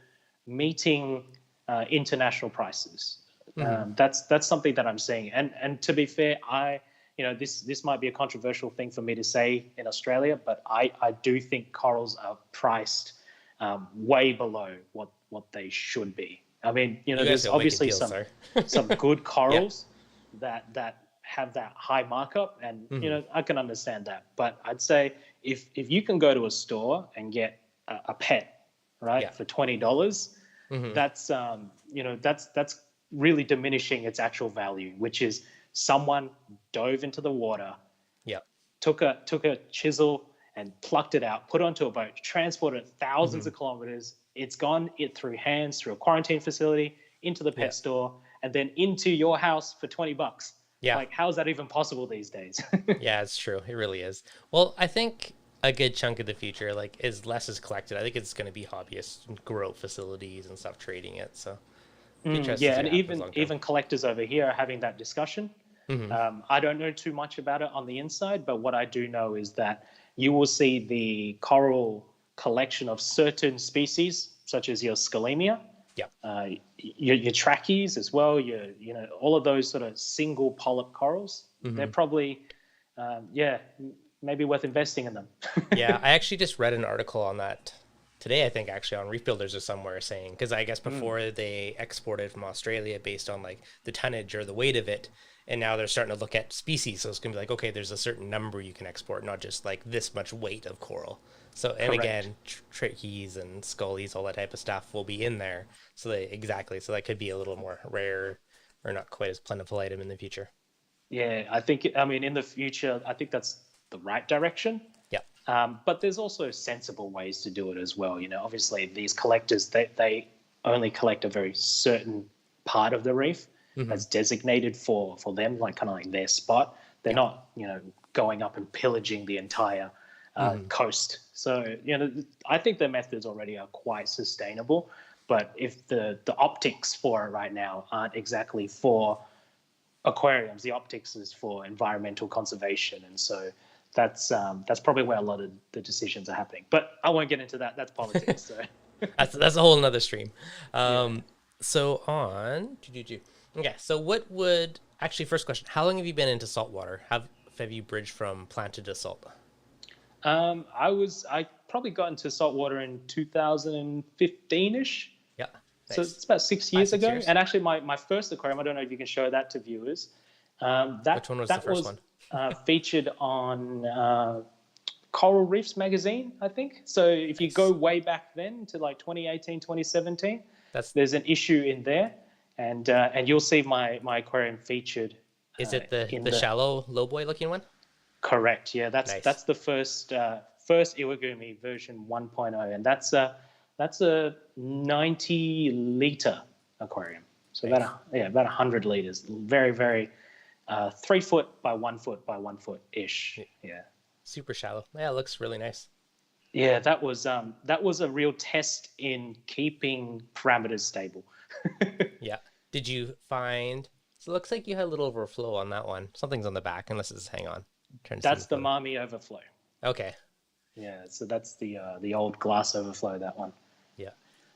meeting international prices. That's something that I'm seeing. And to be fair, this might be a controversial thing for me to say in Australia, but I do think corals are priced way below what they should be. I mean, you guys there's got wicked obviously deals, some good corals that have that high markup, and I can understand that. But I'd say if you can go to a store and get a pet, right, for $20, that's that's really diminishing its actual value, which is someone dove into the water, took a chisel and plucked it out, put it onto a boat, transported it thousands of kilometers. It's gone through hands, through a quarantine facility, into the pet store, and then into your house for $20. Yeah. Like, how is that even possible these days? Yeah, it's true. It really is. Well, I think a good chunk of the future, like, is less is collected. I think it's going to be hobbyists and grow facilities and stuff trading it. So, yeah, and even collectors over here are having that discussion. I don't know too much about it on the inside, but what I do know is that you will see the coral collection of certain species, such as your scalemia, your trackies as well, all of those sort of single polyp corals. They're probably, maybe worth investing in them. Yeah, I actually just read an article on that today, I think actually on Reef Builders or somewhere saying, because I guess before they exported from Australia based on like the tonnage or the weight of it, and now they're starting to look at species. So it's gonna be like, okay, there's a certain number you can export, not just like this much weight of coral. So and Correct. again, trickies and scullies, all that type of stuff will be in there. So they exactly, so that could be a little more rare or not quite as plentiful item in the future. Yeah, I mean, in the future, I think that's the right direction. Yeah. But there's also sensible ways to do it as well. You know, obviously these collectors, they only collect a very certain part of the reef that's designated for them, like kind of like their spot. They're not, you know, going up and pillaging the entire coast. So, you know, I think the methods already are quite sustainable. But if the optics for it right now aren't exactly for aquariums, the optics is for environmental conservation, and so that's probably where a lot of the decisions are happening. But I won't get into that. That's politics. So That's a whole another stream. So on, okay. So what would actually first question? How long have you been into saltwater? Have you bridged from planted to salt? I probably got into saltwater in 2015ish. Yeah. So Nice. it's about 6 5, years 6 ago. years. And actually, my first aquarium, I don't know if you can show that to viewers. Which one was the first one? Featured on Coral Reefs magazine, I think. So if you go way back then to like 2018, 2017, there's an issue in there, and you'll see my aquarium featured. Is it the shallow low boy looking one? Correct. Yeah, that's the first Iwagumi version 1.0, and that's a 90-liter aquarium. So nice. about 100 liters. Very, very 3 foot by 1 foot by 1 foot ish. Yeah. Super shallow. Yeah, it looks really nice. Yeah, that was a real test in keeping parameters stable. Yeah. Did you find? So it looks like you had a little overflow on that one. Something's on the back, unless it's hang on. That's the Mami overflow. Okay. Yeah, so that's the old glass overflow, that one. Yeah.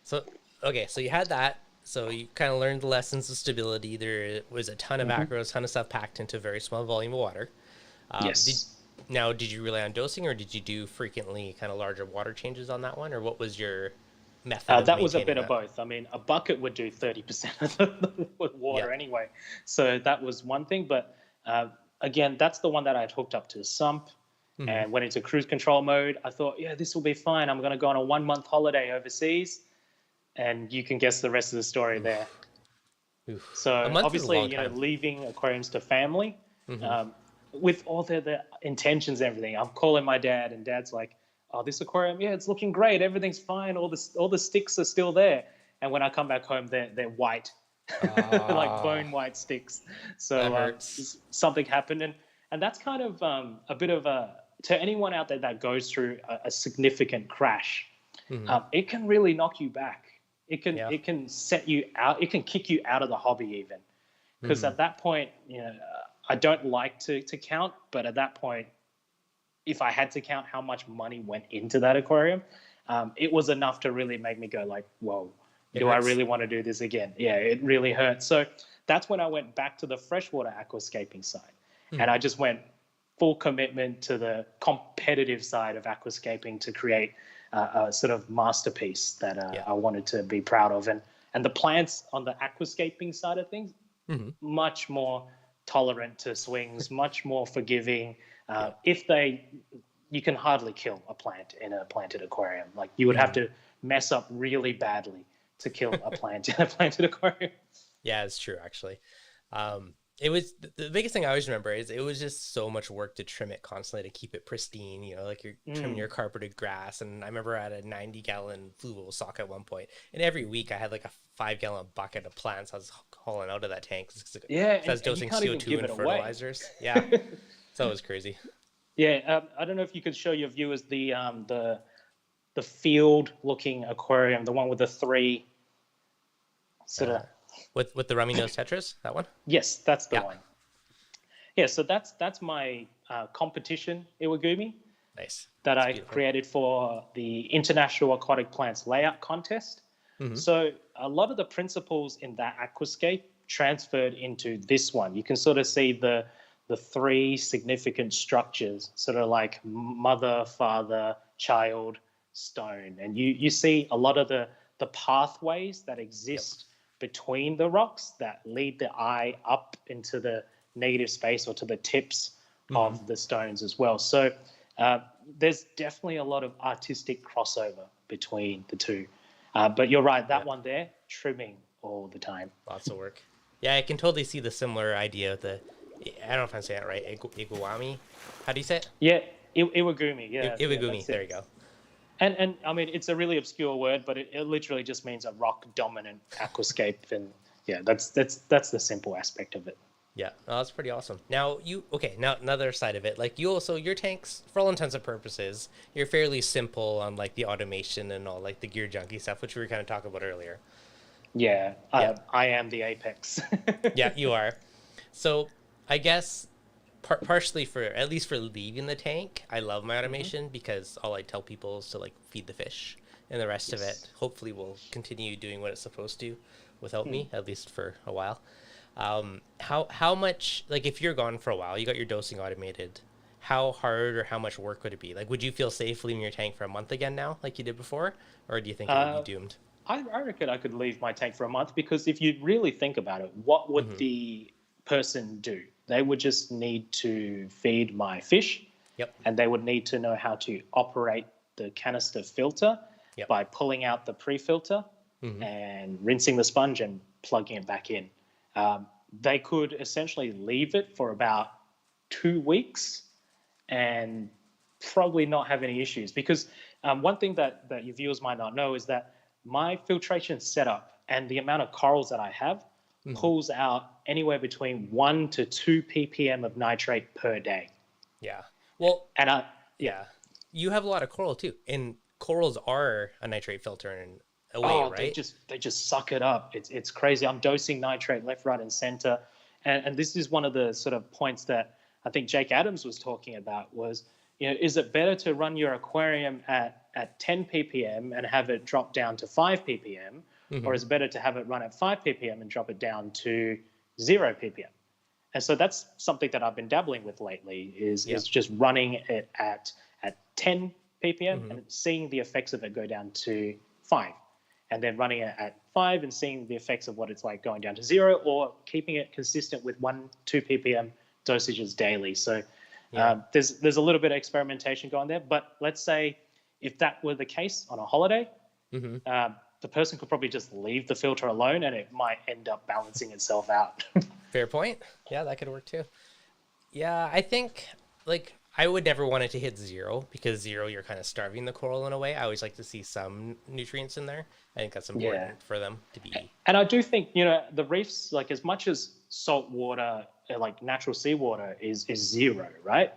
So okay, so you had that. So you kind of learned the lessons of stability. There was a ton of macros, ton of stuff packed into a very small volume of water. Yes. Did you rely on dosing, or did you do frequently kind of larger water changes on that one, or what was your method? That was a bit of both. I mean, a bucket would do 30% of the water anyway. So that was one thing. But again, that's the one that I had hooked up to the sump and went into cruise control mode. I thought, yeah, this will be fine. I'm going to go on a 1-month holiday overseas. And you can guess the rest of the story there. Oof. So obviously, you know, leaving aquariums to family with all the intentions and everything. I'm calling my dad, and Dad's like, "Oh, this aquarium, yeah, it's looking great. Everything's fine. All the sticks are still there." And when I come back home, they're white, like bone white sticks. So something happened, and that's kind of a bit of a, to anyone out there that goes through a significant crash, it can really knock you back. It can set you out. It can kick you out of the hobby even, because at that point, you know, I don't like to count, but at that point, if I had to count how much money went into that aquarium, it was enough to really make me go like, whoa, do I really want to do this again? Yeah, it really hurts. So that's when I went back to the freshwater aquascaping side, and I just went full commitment to the competitive side of aquascaping to create a sort of masterpiece that I wanted to be proud of. And the plants on the aquascaping side of things, much more tolerant to swings, much more forgiving. You can hardly kill a plant in a planted aquarium. Like you would have to mess up really badly to kill a plant in a planted aquarium. Yeah, it's true actually. It was the biggest thing I always remember is it was just so much work to trim it constantly to keep it pristine, you know, like you're trimming your carpeted grass. And I remember I had a 90-gallon fluval sock at one point, and every week I had like a 5-gallon bucket of plants I was hauling out of that tank. Yeah, I was dosing CO2 and fertilizers. Yeah, so it was crazy. Yeah, I don't know if you could show your viewers the field-looking aquarium, the one with the 3 sort of. With the rummy nose tetras, that one? Yes, that's the one. Yeah, so that's my competition Iwagumi. Nice. That I created for the International Aquatic Plants Layout Contest. So a lot of the principles in that aquascape transferred into this one. You can sort of see the 3 significant structures, sort of like mother, father, child, stone, and you see a lot of the pathways that exist between the rocks that lead the eye up into the negative space or to the tips of the stones as well. So there's definitely a lot of artistic crossover between the two. But you're right, that one there, trimming all the time. Lots of work. Yeah, I can totally see the similar idea of the, I don't know if I'm saying it right, iguami. How do you say it? Yeah, Iwagumi. Yeah, Iwagumi, there you go. And I mean, it's a really obscure word, but it literally just means a rock dominant aquascape. And yeah, that's the simple aspect of it. Yeah, oh, that's pretty awesome. Now now another side of it, like you also, your tanks, for all intents and purposes, you're fairly simple on like the automation and all like the gear junkie stuff, which we were kind of talking about earlier. Yeah, I am the apex. Yeah, you are. So I guess partially for, at least for leaving the tank, I love my automation because all I tell people is to like feed the fish, and the rest of it hopefully will continue doing what it's supposed to without me, at least for a while. How much, like if you're gone for a while, you got your dosing automated, how hard or how much work would it be? Like, would you feel safe leaving your tank for a month again now, like you did before, or do you think it would be doomed? I reckon I could leave my tank for a month, because if you really think about it, what would the person do? They would just need to feed my fish, and they would need to know how to operate the canister filter by pulling out the pre-filter and rinsing the sponge and plugging it back in. They could essentially leave it for about 2 weeks and probably not have any issues, because one thing that your viewers might not know is that my filtration setup and the amount of corals that I have pulls out anywhere between 1 to 2 ppm of nitrate per day. Yeah. Well, and you have a lot of coral too, and corals are a nitrate filter in a way, right? They just suck it up. It's crazy. I'm dosing nitrate left, right, and center, and this is one of the sort of points that I think Jake Adams was talking about was, is it better to run your aquarium at 10 ppm and have it drop down to 5 ppm, or is it better to have it run at 5 ppm and drop it down to 0 ppm? And so that's something that I've been dabbling with lately is just running it at 10 ppm and seeing the effects of it go down to 5, and then running it at 5 and seeing the effects of what it's like going down to 0, or keeping it consistent with 1-2 ppm dosages daily. So there's a little bit of experimentation going there, but let's say if that were the case on a holiday, the person could probably just leave the filter alone and it might end up balancing itself out. Fair point. Yeah, that could work too. Yeah, I think like I would never want it to hit 0, because 0, you're kind of starving the coral in a way. I always like to see some nutrients in there. I think that's important for them to be. And I do think, the reefs, like as much as salt water, like natural seawater is 0, right?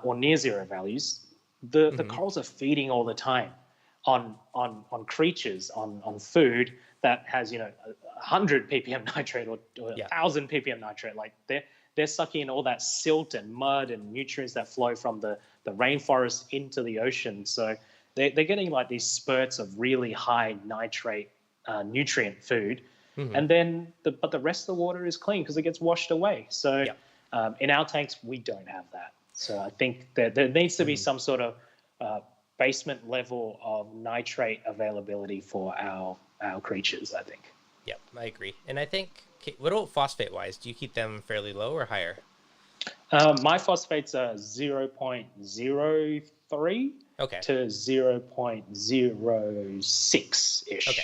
Or near 0 values, the corals are feeding all the time on creatures, on food that has 100 ppm nitrate or 1,000 ppm nitrate. Like they're sucking in all that silt and mud and nutrients that flow from the rainforest into the ocean. So they're getting like these spurts of really high nitrate nutrient food, and then the rest of the water is clean because it gets washed away. So in our tanks we don't have that. So I think that there needs to be some sort of basement level of nitrate availability for our creatures, I think. Yep, I agree. And I think, what about phosphate wise? Do you keep them fairly low or higher? My phosphates are 0.03 to 0.06 ish. Okay.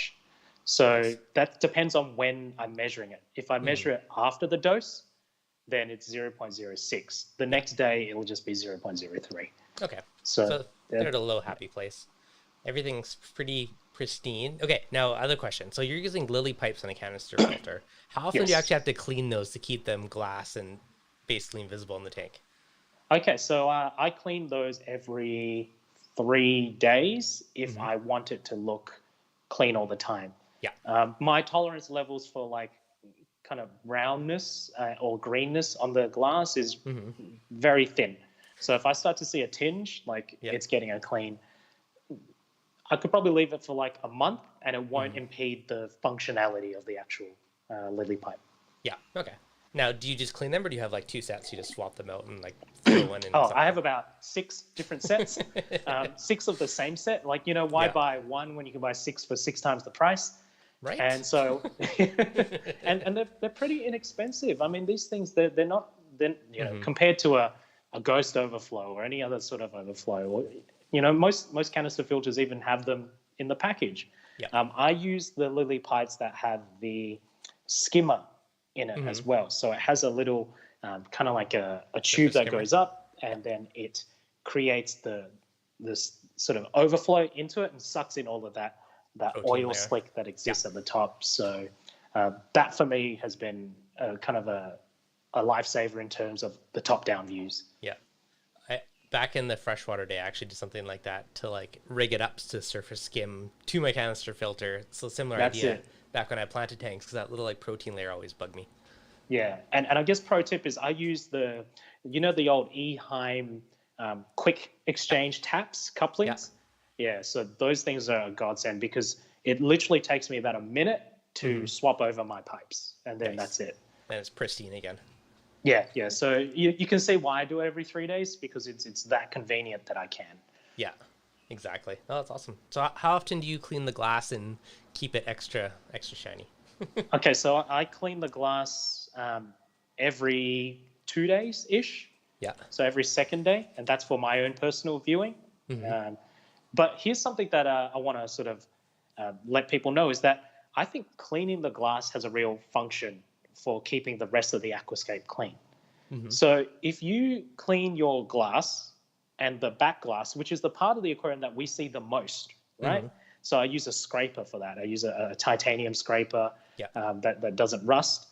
So that depends on when I'm measuring it. If I measure it after the dose, then it's 0.06. The next day it'll just be 0.03. Okay. So they're at a low happy place. Everything's pretty pristine. Okay, now other question. So you're using lily pipes on a canister filter. How often do you actually have to clean those to keep them glass and basically invisible in the tank? Okay, so I clean those every 3 days if I want it to look clean all the time. Yeah. My tolerance levels for like kind of brownness or greenness on the glass is very thin. So if I start to see a tinge, like it's getting a clean, I could probably leave it for like a month and it won't impede the functionality of the actual lily pipe. Yeah. Okay. Now, do you just clean them, or do you have like two sets? You just swap them out and like throw one in? Oh, I have about 6 different sets, 6 of the same set. Like, why buy one when you can buy 6 for 6 times the price? Right. And so, and they're pretty inexpensive. I mean, these things they're not compared to a ghost overflow or any other sort of overflow. Or, most canister filters even have them in the package. Yeah. I use the Lily pipes that have the skimmer in it as well. So it has a little kind of like a tube that goes up, and then it creates this sort of overflow into it and sucks in all of that oil slick that exists at the top. So that for me has been kind of a lifesaver in terms of the top-down views. Yeah. Back in the freshwater day, I actually did something like that to like rig it up to surface skim to my canister filter. So similar idea back when I planted tanks, because that little like protein layer always bugged me. Yeah, and I guess pro tip is I use the old Eheim quick exchange taps couplings. Yeah, so those things are a godsend because it literally takes me about a minute to swap over my pipes, and then that's it. And it's pristine again. Yeah. So you can see why I do it every 3 days, because it's that convenient that I can. Yeah, exactly. Oh, that's awesome. So how often do you clean the glass and keep it extra shiny? Okay, so I clean the glass every 2 days ish. Yeah. So every second day, and that's for my own personal viewing. But here's something that I want to sort of let people know is that I think cleaning the glass has a real function for keeping the rest of the aquascape clean. So if you clean your glass and the back glass, which is the part of the aquarium that we see the most, right? So I use a scraper for that. I use a titanium scraper that doesn't rust.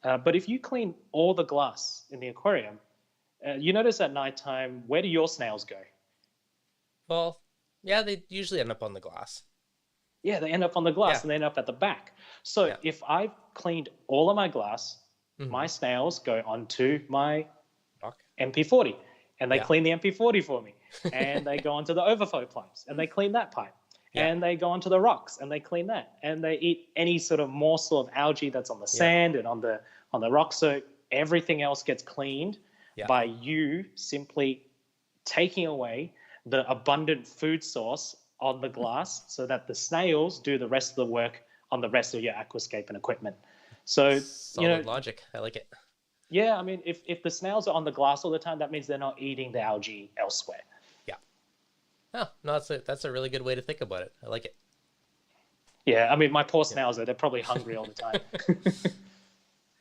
But if you clean all the glass in the aquarium, you notice at nighttime, where do your snails go? Well, yeah, they usually end up on the glass. Yeah, they end up on the glass and they end up at the back. So if I've cleaned all of my glass, my snails go onto my MP40 and they clean the MP40 for me. And they go onto the overflow pipes and they clean that pipe. And they go onto the rocks and they clean that. And they eat any sort of morsel of algae that's on the sand and on the rocks. So everything else gets cleaned by you simply taking away the abundant food source on the glass so that the snails do the rest of the work on the rest of your aquascaping equipment. So, solid logic. I like it. Yeah, I mean, if the snails are on the glass all the time, that means they're not eating the algae elsewhere. Yeah. Oh, no, that's a really good way to think about it. I like it. Yeah, I mean, my poor snails, they're probably hungry all the time.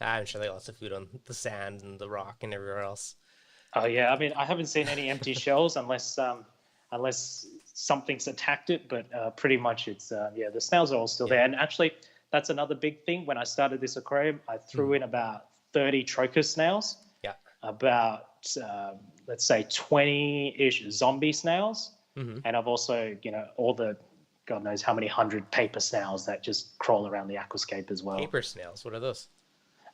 I'm sure they have lots of food on the sand and the rock and everywhere else. Oh, yeah. I mean, I haven't seen any empty shells unless something's attacked it. But pretty much it's, the snails are all still there. And actually, that's another big thing. When I started this aquarium, I threw in about 30 trochus snails. Yeah. About, let's say, 20-ish zombie snails. And I've also, all the, God knows how many 100 paper snails that just crawl around the aquascape as well. Paper snails? What are those?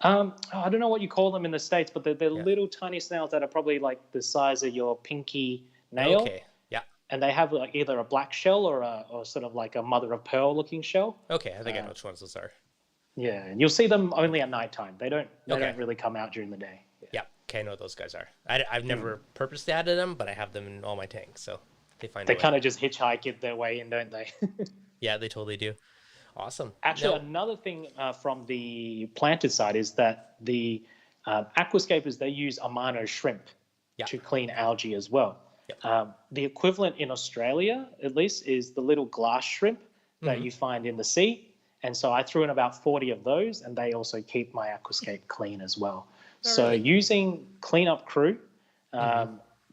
I don't know what you call them in the States, but they're little tiny snails that are probably like the size of your pinky nail. Okay, yeah. And they have like either a black shell or sort of like a mother of pearl looking shell. Okay, I think I know which ones those are. Yeah, and you'll see them only at nighttime. They don't really come out during the day. Yeah, okay, I know what those guys are. I've never purposely added them, but I have them in all my tanks, so they kind of just hitchhike it their way in, don't they? Yeah, they totally do. Awesome. Actually, another thing from the planted side is that the aquascapers, they use Amano shrimp to clean algae as well. The equivalent in Australia, at least, is the little glass shrimp that you find in the sea. And so I threw in about 40 of those, and they also keep my aquascape clean as well. So using cleanup crew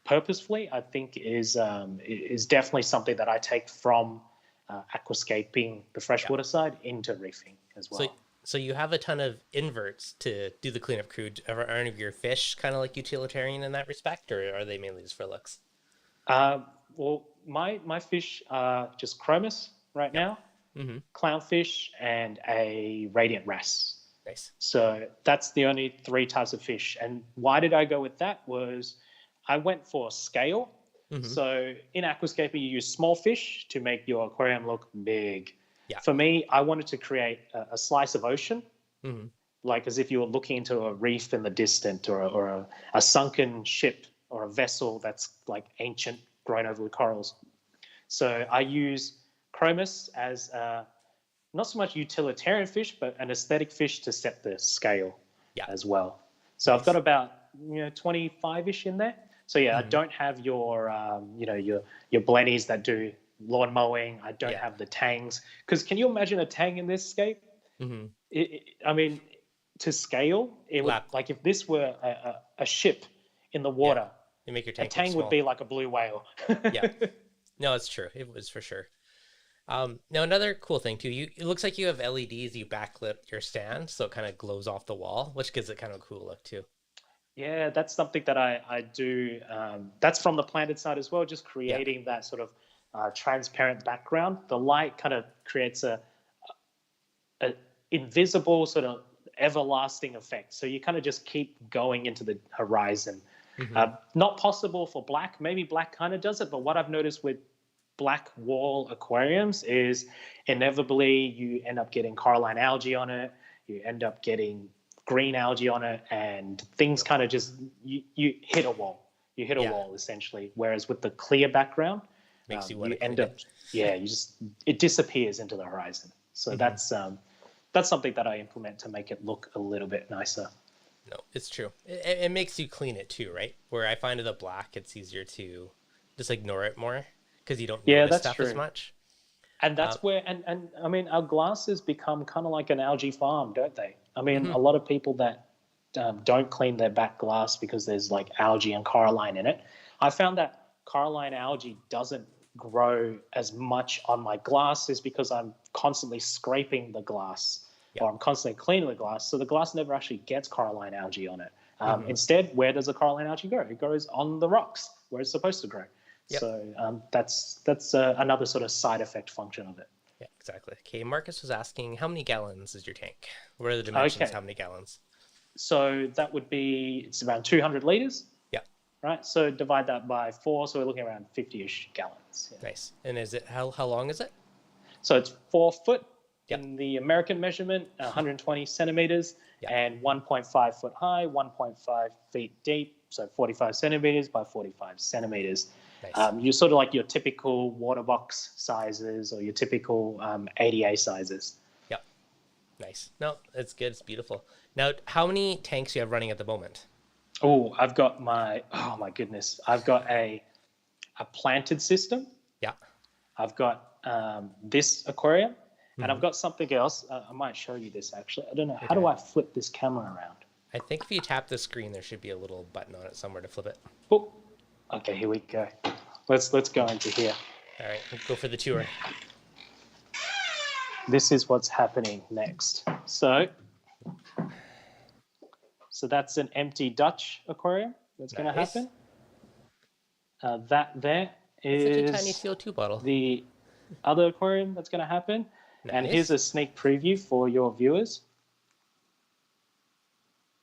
purposefully, I think is definitely something that I take from aquascaping, the freshwater side, into reefing as well. So you have a ton of inverts to do the cleanup crew. Are any of your fish kind of like utilitarian in that respect, or are they mainly just for looks? Well, my fish are just chromis right now, clownfish, and a radiant wrasse. Nice. So that's the only 3 types of fish. And why did I go with that? Was I went for scale. So in Aquascaper, you use small fish to make your aquarium look big. Yeah. For me, I wanted to create a slice of ocean like as if you were looking into a reef in the distant, or a sunken ship or a vessel that's like ancient, grown over with corals. So I use chromis as not so much utilitarian fish, but an aesthetic fish to set the scale as well. So I've got about 25-ish in there. So yeah, I don't have your your blennies that do lawn mowing. I don't have the tangs, because can you imagine a tang in this scape? I mean, to scale, it would, like if this were a ship in the water, you make your a tang would be like a blue whale. No, it's true. It was for sure. Now another cool thing too, it looks like you have LEDs, you backlit your stand, so it kind of glows off the wall, which gives it kind of a cool look too. Yeah, that's something that I do. That's from the planted side as well, just creating that sort of transparent background. The light kind of creates a invisible sort of everlasting effect. So you kind of just keep going into the horizon. Not possible for black. Maybe black kind of does it, but what I've noticed with black wall aquariums is inevitably you end up getting coralline algae on it. You end up getting green algae on it, and things kind of just you hit a wall. You hit a wall essentially. Whereas with the clear background, makes you end up it disappears into the horizon. So that's something that I implement to make it look a little bit nicer. No, it's true. It makes you clean it too, right? Where I find with a black, it's easier to just ignore it more because you don't notice stuff as much. And that's where, and I mean, our glasses become kind of like an algae farm, don't they? I mean, a lot of people that don't clean their back glass because there's like algae and coralline in it. I found that coralline algae doesn't grow as much on my glasses because I'm constantly scraping the glass or I'm constantly cleaning the glass. So the glass never actually gets coralline algae on it. Instead, where does the coralline algae grow? It grows on the rocks where it's supposed to grow. So that's another sort of side effect function of it. Yeah, exactly. Okay, Marcus was asking, how many gallons is your tank? What are the dimensions? How many gallons? So that would be, it's around 200 liters. Yeah. Right. So divide that by 4. So we're looking around 50-ish gallons. Yeah. Nice. And is it, how long is it? So it's 4 foot in the American measurement, 120 centimeters, and 1.5 foot high, 1.5 feet deep. So 45 centimeters by 45 centimeters. Nice. You're sort of like your typical water box sizes or your typical ADA sizes. Yep. Nice. No, it's good. It's beautiful. Now, how many tanks do you have running at the moment? Oh, I've got oh my goodness. I've got a planted system. Yeah. I've got this aquarium, and I've got something else. I might show you this actually. I don't know. How do I flip this camera around? I think if you tap the screen, there should be a little button on it somewhere to flip it. Oh. Okay, here we go. Let's go into here. All right, let's go for the tour. This is what's happening next. So that's an empty Dutch aquarium that's going to happen. That there is such a tiny CO2 bottle. The other aquarium that's going to happen. Nice. And here's a sneak preview for your viewers.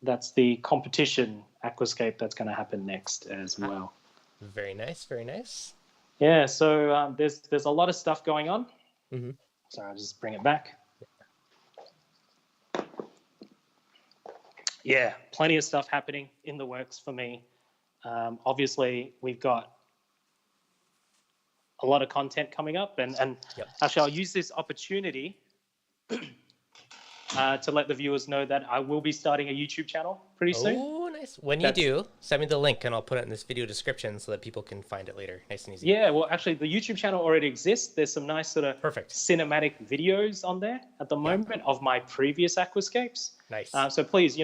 That's the competition aquascape that's going to happen next as well. Very nice, very nice. Yeah, so there's a lot of stuff going on. Sorry, I'll just bring it back. Yeah, plenty of stuff happening in the works for me. Obviously, we've got a lot of content coming up, and actually, I'll use this opportunity to let the viewers know that I will be starting a YouTube channel pretty soon. Oh, nice. When you do, send me the link and I'll put it in this video description so that people can find it later. Nice and easy. Yeah, well, actually, the YouTube channel already exists. There's some nice sort of cinematic videos on there at the moment of my previous aquascapes. Nice. So please,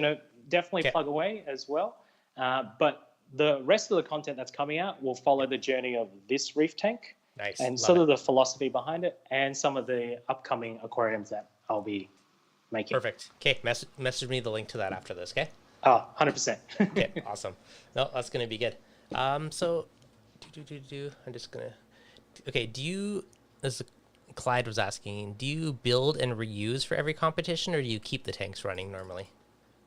definitely plug away as well. But the rest of the content that's coming out will follow the journey of this reef tank. Nice. And sort of the philosophy behind it and some of the upcoming aquariums that I'll be making. Perfect. Okay, message me the link to that after this, okay? Oh, 100%. Okay, awesome. No, that's going to be good. So, I'm just going to... Okay, as Clyde was asking, do you build and reuse for every competition, or do you keep the tanks running normally?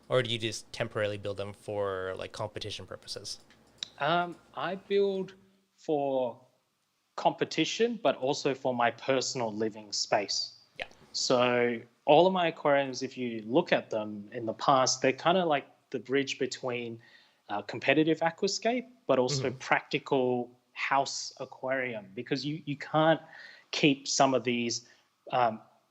Or do you just temporarily build them for, like, competition purposes? I build for competition, but also for my personal living space. Yeah. So all of my aquariums, if you look at them in the past, they're kind of like the bridge between competitive aquascape, but also practical house aquarium, because you can't keep some of these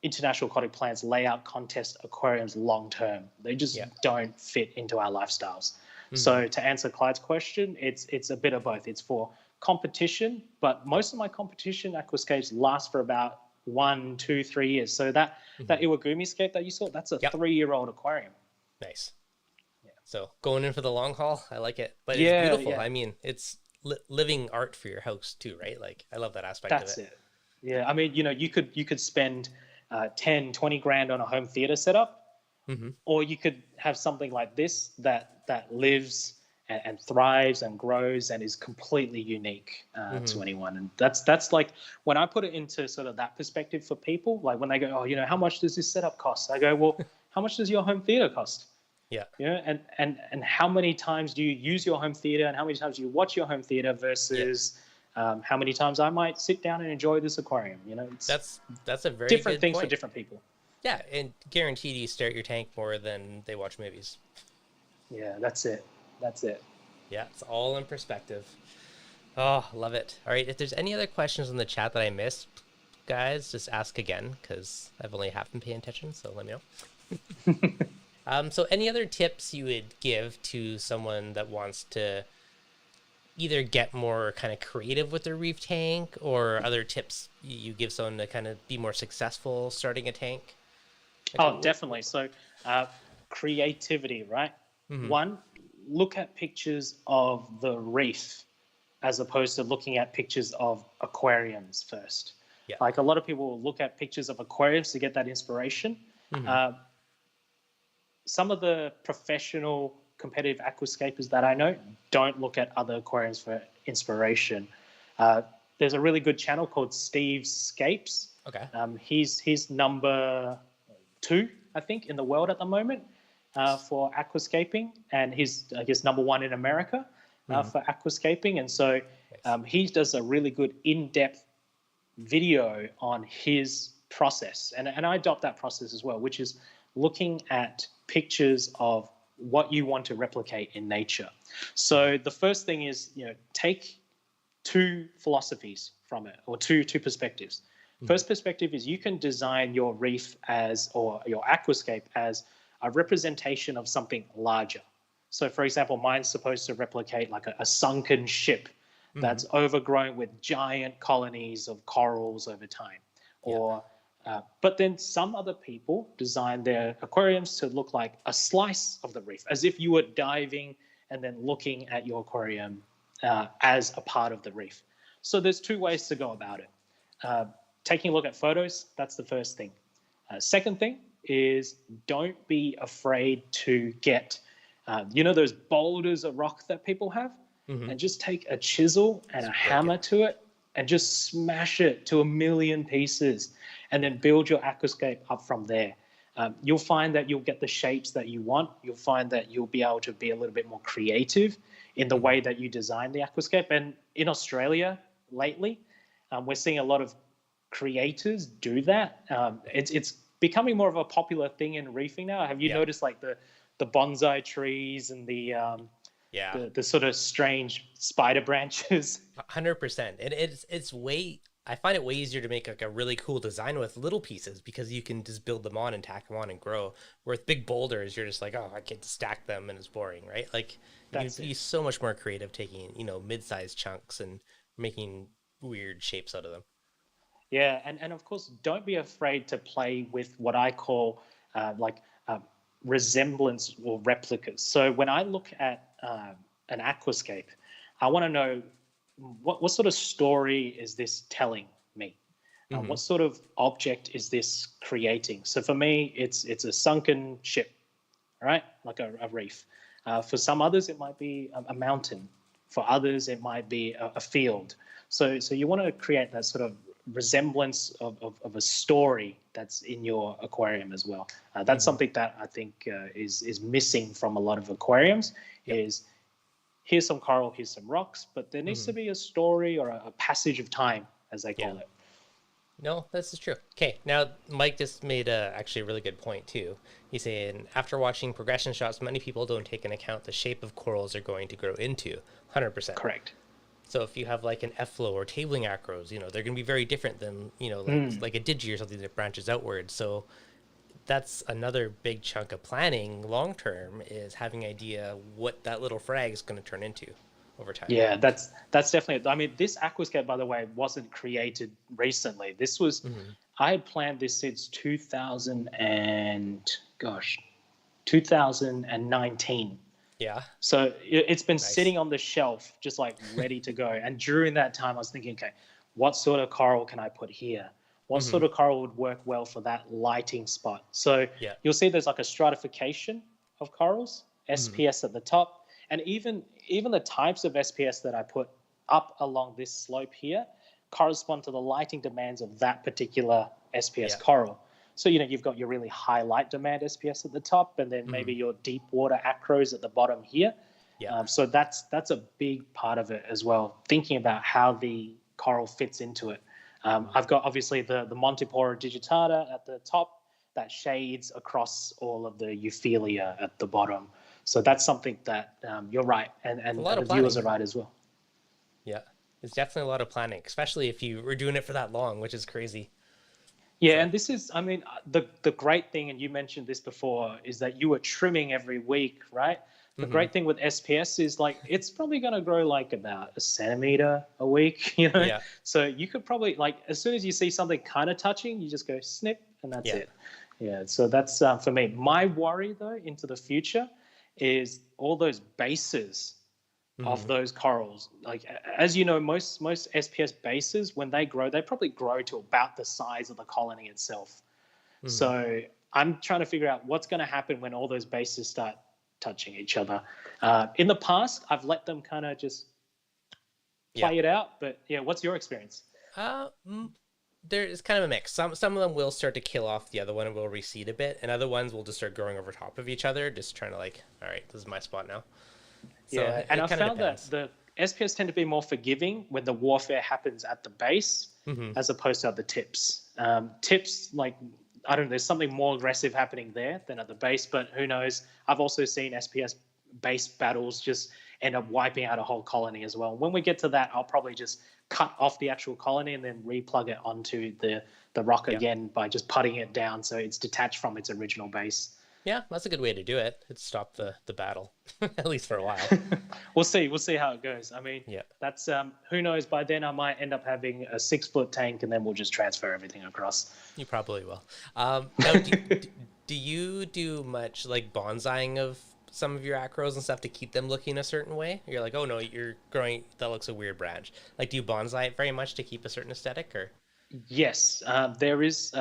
international aquatic plants layout contest aquariums long term. They just don't fit into our lifestyles. So to answer Clyde's question, it's a bit of both. It's for competition, but most of my competition aquascapes last for about 1, 2, 3 years. So that Iwagumi scape that you saw, that's a 3-year-old aquarium. Nice. Yeah. So going in for the long haul, I like it. But it's beautiful. Yeah. I mean, it's living art for your house too, right? Like I love that aspect of it. That's it. Yeah, I mean, you could spend 10, 20 grand on a home theater setup, or you could have something like this that lives and thrives and grows and is completely unique to anyone. And that's like, when I put it into sort of that perspective for people, like when they go, oh, how much does this setup cost? I go, well, how much does your home theater cost? Yeah. And how many times do you use your home theater, and how many times do you watch your home theater versus how many times I might sit down and enjoy this aquarium? It's that's a very different good things point. for different people. Yeah, and guaranteed you stare at your tank more than they watch movies. Yeah, that's it. Yeah, it's all in perspective. Oh, love it. All right, if there's any other questions in the chat that I missed, guys, just ask again, because I've only half been paying attention, so let me know. So any other tips you would give to someone that wants to either get more kind of creative with their reef tank, or other tips you give someone to kind of be more successful starting a tank? Oh, definitely. So creativity, right? One, look at pictures of the reef as opposed to looking at pictures of aquariums first. Yeah. Like a lot of people will look at pictures of aquariums to get that inspiration. Some of the professional competitive aquascapers that I know don't look at other aquariums for inspiration. There's a really good channel called Steve's Scapes. Okay. He's number 2, I think, in the world at the moment for aquascaping, and he's, I guess, number 1 in America for aquascaping. And so he does a really good in-depth video on his process, and I adopt that process as well, which is looking at pictures of what you want to replicate in nature. So the first thing is, take 2 philosophies from it, or two perspectives. First perspective is you can design your reef or your aquascape as a representation of something larger. So for example, mine's supposed to replicate like a sunken ship that's overgrown with giant colonies of corals over time. But then some other people design their aquariums to look like a slice of the reef, as if you were diving and then looking at your aquarium as a part of the reef. So there's 2 ways to go about it. Taking a look at photos, that's the first thing. Second thing is, don't be afraid to get, those boulders of rock that people have, and just take a chisel and a hammer to it and just smash it to 1,000,000 pieces, and then build your aquascape up from there. You'll find that you'll get the shapes that you want. You'll find that you'll be able to be a little bit more creative in the way that you design the aquascape. And in Australia lately, we're seeing a lot of creators do that. It's becoming more of a popular thing in reefing now. Have you noticed like the bonsai trees and the sort of strange spider branches? 100%. And it's way, I find it way easier to make like a really cool design with little pieces, because you can just build them on and tack them on and grow. Where with big boulders, you're just like, oh, I can stack them and it's boring, right? Like you can be so much more creative taking, mid-sized chunks and making weird shapes out of them. Yeah, and of course, don't be afraid to play with what I call resemblance or replicas. So when I look at an aquascape, I want to know what sort of story is this telling me? What sort of object is this creating? So for me, it's a sunken ship, right? Like a reef. For some others, it might be a mountain. For others, it might be a field. So you want to create that sort of resemblance of a story that's in your aquarium as well. That's something that I think is missing from a lot of aquariums. Is here's some coral, here's some rocks, but there needs to be a story or a passage of time, as they call it. No, this is true. Okay, now Mike just made actually a really good point too. He's saying after watching progression shots, many people don't take into account the shape of corals are going to grow into. 100%. Correct. So if you have like an F-flow or tabling acros, they're going to be very different than Mm. like a digi or something that branches outward. So that's another big chunk of planning long term is having an idea what that little frag is going to turn into over time. Yeah, that's definitely. I mean, this aquascape, by the way, wasn't created recently. This was Mm-hmm. I had planned this since 2000 and gosh, 2019. Yeah, So it's been nice. sitting on the shelf, just like ready to go. And during that time, I was thinking, okay, what sort of coral can I put here? What Mm-hmm. sort of coral would work well for that lighting spot? So Yeah. you'll see there's like a stratification of corals, Mm-hmm. SPS at the top, and even the types of SPS that I put up along this slope here correspond to the lighting demands of that particular SPS Yeah. coral. So you've got your really high light demand SPS at the top, and then maybe Mm-hmm. your deep water acros at the bottom here. Yeah. So that's a big part of it as well. Thinking about how the coral fits into it. Mm-hmm. I've got obviously the Montipora digitata at the top that shades across all of the Euphyllia at the bottom. So that's something that you're right, A and lot the of viewers planning. are right as well. Yeah. It's definitely a lot of planning, especially if you were doing it for that long, which is crazy. Yeah, So, and this is, I mean, the great thing, and you mentioned this before, is that you were trimming every week, right? The mm-hmm. great thing with SPS is like it's probably going to grow like about a centimeter a week, you know. Yeah. So you could probably like as soon as you see something kind of touching, you just go snip, and that's Yeah. it. Yeah. So that's for me. My worry though into the future is all those bases of Mm-hmm. those corals. Like as you know, most SPS bases when they grow, they probably grow to about the size of the colony itself. Mm-hmm. So I'm trying to figure out what's going to happen when all those bases start touching each other. In the past, I've let them kind of just Yeah. play it out. But yeah, what's your experience? Uh, mm, there is kind of a mix. Some of them will start to kill off the other one and will recede a bit, and other ones will just start growing over top of each other, just trying to like, all right, this is my spot now. So Yeah, and it I kind of found that depends. the SPS tend to be more forgiving when the warfare happens at the base Mm-hmm. as opposed to at the tips. Tips, like, I don't know, there's something more aggressive happening there than at the base, but who knows? I've also seen SPS base battles just end up wiping out a whole colony as well. When we get to that, I'll probably just cut off the actual colony and then replug it onto the rock Yeah. again by just putting it down so it's detached from its original base. Yeah, that's a good way to do it. It stop the battle, at least for a while. We'll see. We'll see how it goes. I mean, Yeah, that's who knows. By then, I might end up having a 6-foot tank, and then we'll just transfer everything across. you probably will. Now, do you do much like bonsaiing of some of your acros and stuff to keep them looking a certain way? You're like, oh no, you're growing. That looks a weird branch. Like, do you bonsai it very much to keep a certain aesthetic, or? Yes, there is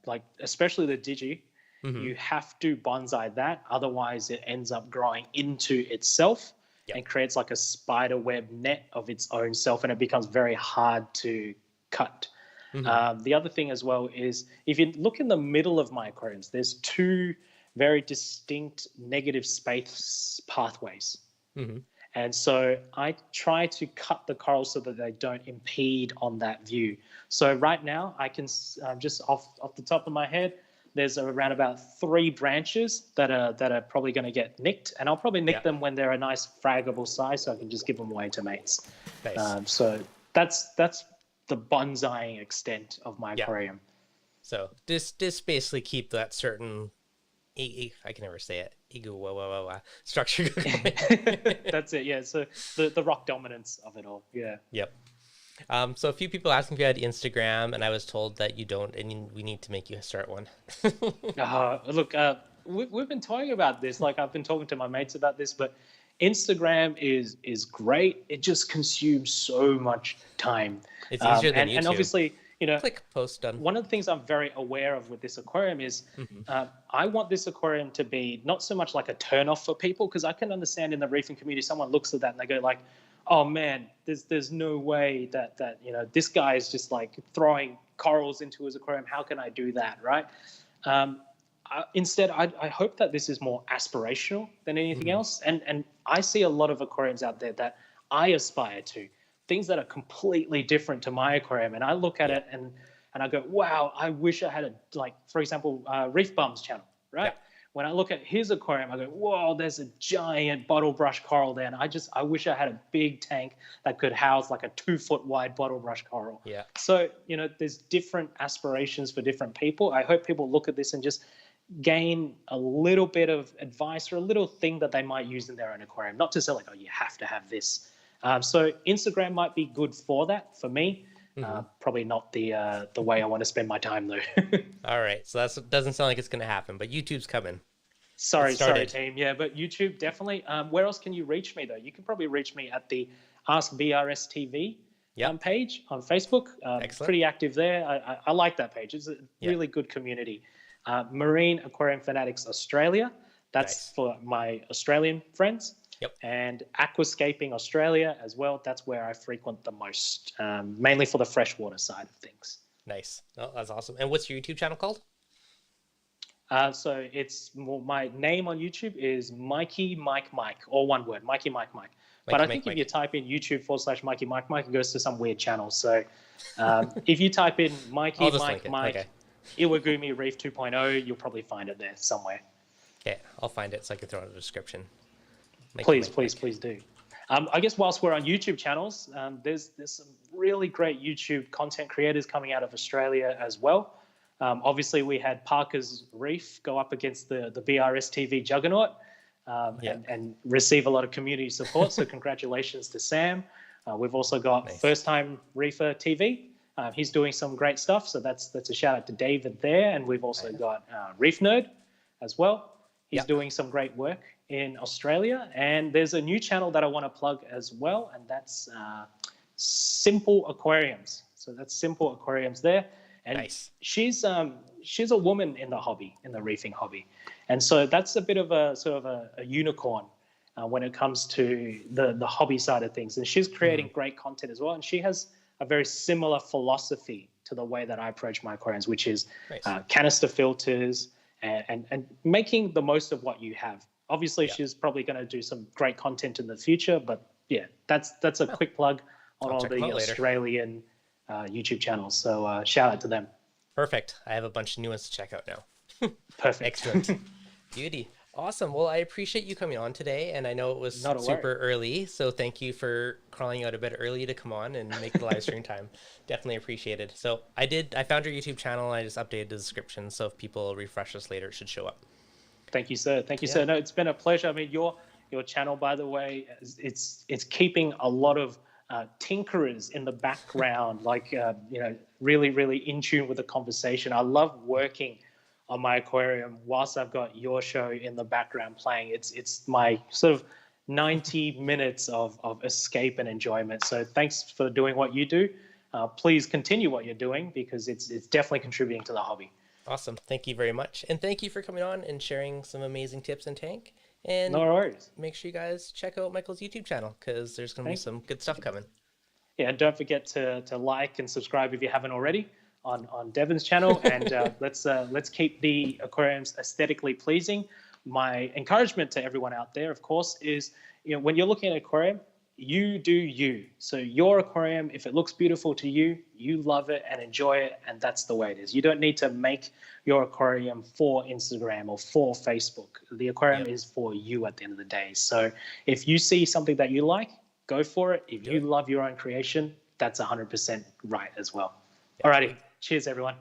like especially the digi. Mm-hmm. You have to bonsai that, otherwise it ends up growing into itself Yep. and creates like a spider web net of its own self, and it becomes very hard to cut. Mm-hmm. The other thing as well is if you look in the middle of my aquariums, there's two very distinct negative space pathways. Mm-hmm. And so I try to cut the corals so that they don't impede on that view. So right now I can just off the top of my head, there's around about 3 branches that are probably going to get nicked, and I'll probably nick Yeah. them when they're a nice fraggable size, so I can just give them away to mates. Nice. So that's the bonsaiing extent of my Yeah. aquarium. So this basically keep that certain I can never say it. Structure going. That's it. Yeah. So the rock dominance of it all. Yeah. Yep. So a few people asking if you had Instagram, and I was told that you don't, and we need to make you start one. Look, we've been talking about this. Like I've been talking to my mates about this, but Instagram is great. It just consumes so much time. It's easier than and YouTube. obviously, Click post done. one of the things I'm very aware of with this aquarium is I want this aquarium to be not so much like a turnoff for people, because I can understand in the reefing community, someone looks at that and they go like, oh man, there's no way that this guy is just like throwing corals into his aquarium. How can I do that, right? Instead, I hope that this is more aspirational than anything else. And I see a lot of aquariums out there that I aspire to, things that are completely different to my aquarium. And I look at it and and I go, wow, I wish I had a, like, for example, Reef Bum's channel, right? Yeah. When I look at his aquarium, I go, whoa, there's a giant bottle brush coral there. And I wish I had a big tank that could house like a 2-foot wide bottle brush coral. Yeah. So, there's different aspirations for different people. I hope people look at this and just gain a little bit of advice or a little thing that they might use in their own aquarium. Not to say like, oh, you have to have this. So Instagram might be good for that for me. Probably not the way I want to spend my time though. All right. So that doesn't sound like it's going to happen, but YouTube's coming. Sorry, team. Yeah, but YouTube definitely. Where else can you reach me though? You can probably reach me at the Ask VRS TV page on Facebook. Pretty active there. I like that page. It's a really good community. Marine Aquarium Fanatics Australia. That's for my Australian friends. Yep. And Aquascaping Australia as well. That's where I frequent the most, mainly for the freshwater side of things. Nice. Oh, that's awesome. And what's your YouTube channel called? So it's my name on YouTube is Mikey Mike Mike, all one word, Mikey Mike Mike. But I think if you type in YouTube/Mikey Mike Mike, it goes to some weird channel. So if you type in Mikey Mike Mike, Iwagumi Reef 2.0, you'll probably find it there somewhere. Okay, I'll find it so I can throw it in the description. Please do. I guess whilst we're on YouTube channels, there's some really great YouTube content creators coming out of Australia as well. Obviously, we had Parker's Reef go up against the BRS TV juggernaut and receive a lot of community support. So congratulations to Sam. We've also got First Time Reefer TV. He's doing some great stuff. So that's a shout out to David there. And we've also got Reef Nerd as well. He's doing some great work in Australia. And there's a new channel that I want to plug as well, and that's Simple Aquariums. So that's Simple Aquariums there. And she's a woman in the hobby, in the reefing hobby. And so that's a bit of a sort of a unicorn when it comes to the hobby side of things. And she's creating great content as well. And she has a very similar philosophy to the way that I approach my aquariums, which is canister filters, and making the most of what you have. Obviously, she's probably going to do some great content in the future, but that's a quick plug on all the Australian YouTube channels. So shout out to them. Perfect. I have a bunch of new ones to check out now. Perfect. Excellent. Beauty. Awesome. Well, I appreciate you coming on today, and I know it was super early, so thank you for crawling out a bit early to come on and make the live stream time. Definitely appreciated. So I found your YouTube channel, and I just updated the description, so if people refresh this later, it should show up. Thank you, sir. Thank you, sir. No, it's been a pleasure. I mean, your channel, by the way, it's keeping a lot of tinkerers in the background, like really, really in tune with the conversation. I love working on my aquarium whilst I've got your show in the background playing. It's my sort of 90 minutes of escape and enjoyment. So thanks for doing what you do. Please continue what you're doing, because it's definitely contributing to the hobby. Awesome. Thank you very much. And thank you for coming on and sharing some amazing tips in tank. And no worries. Make sure you guys check out Michael's YouTube channel, because there's going to be some good stuff coming. Yeah, and don't forget to like and subscribe if you haven't already on Devon's channel. And let's keep the aquariums aesthetically pleasing. My encouragement to everyone out there, of course, is when you're looking at an aquarium, you do you. So your aquarium, if it looks beautiful to you, you love it and enjoy it, and that's the way it is. You don't need to make your aquarium for Instagram or for Facebook. The aquarium is for you at the end of the day. So if you see something that you like, go for it. If you love your own creation, that's 100% right as well. Alrighty. Cheers, everyone.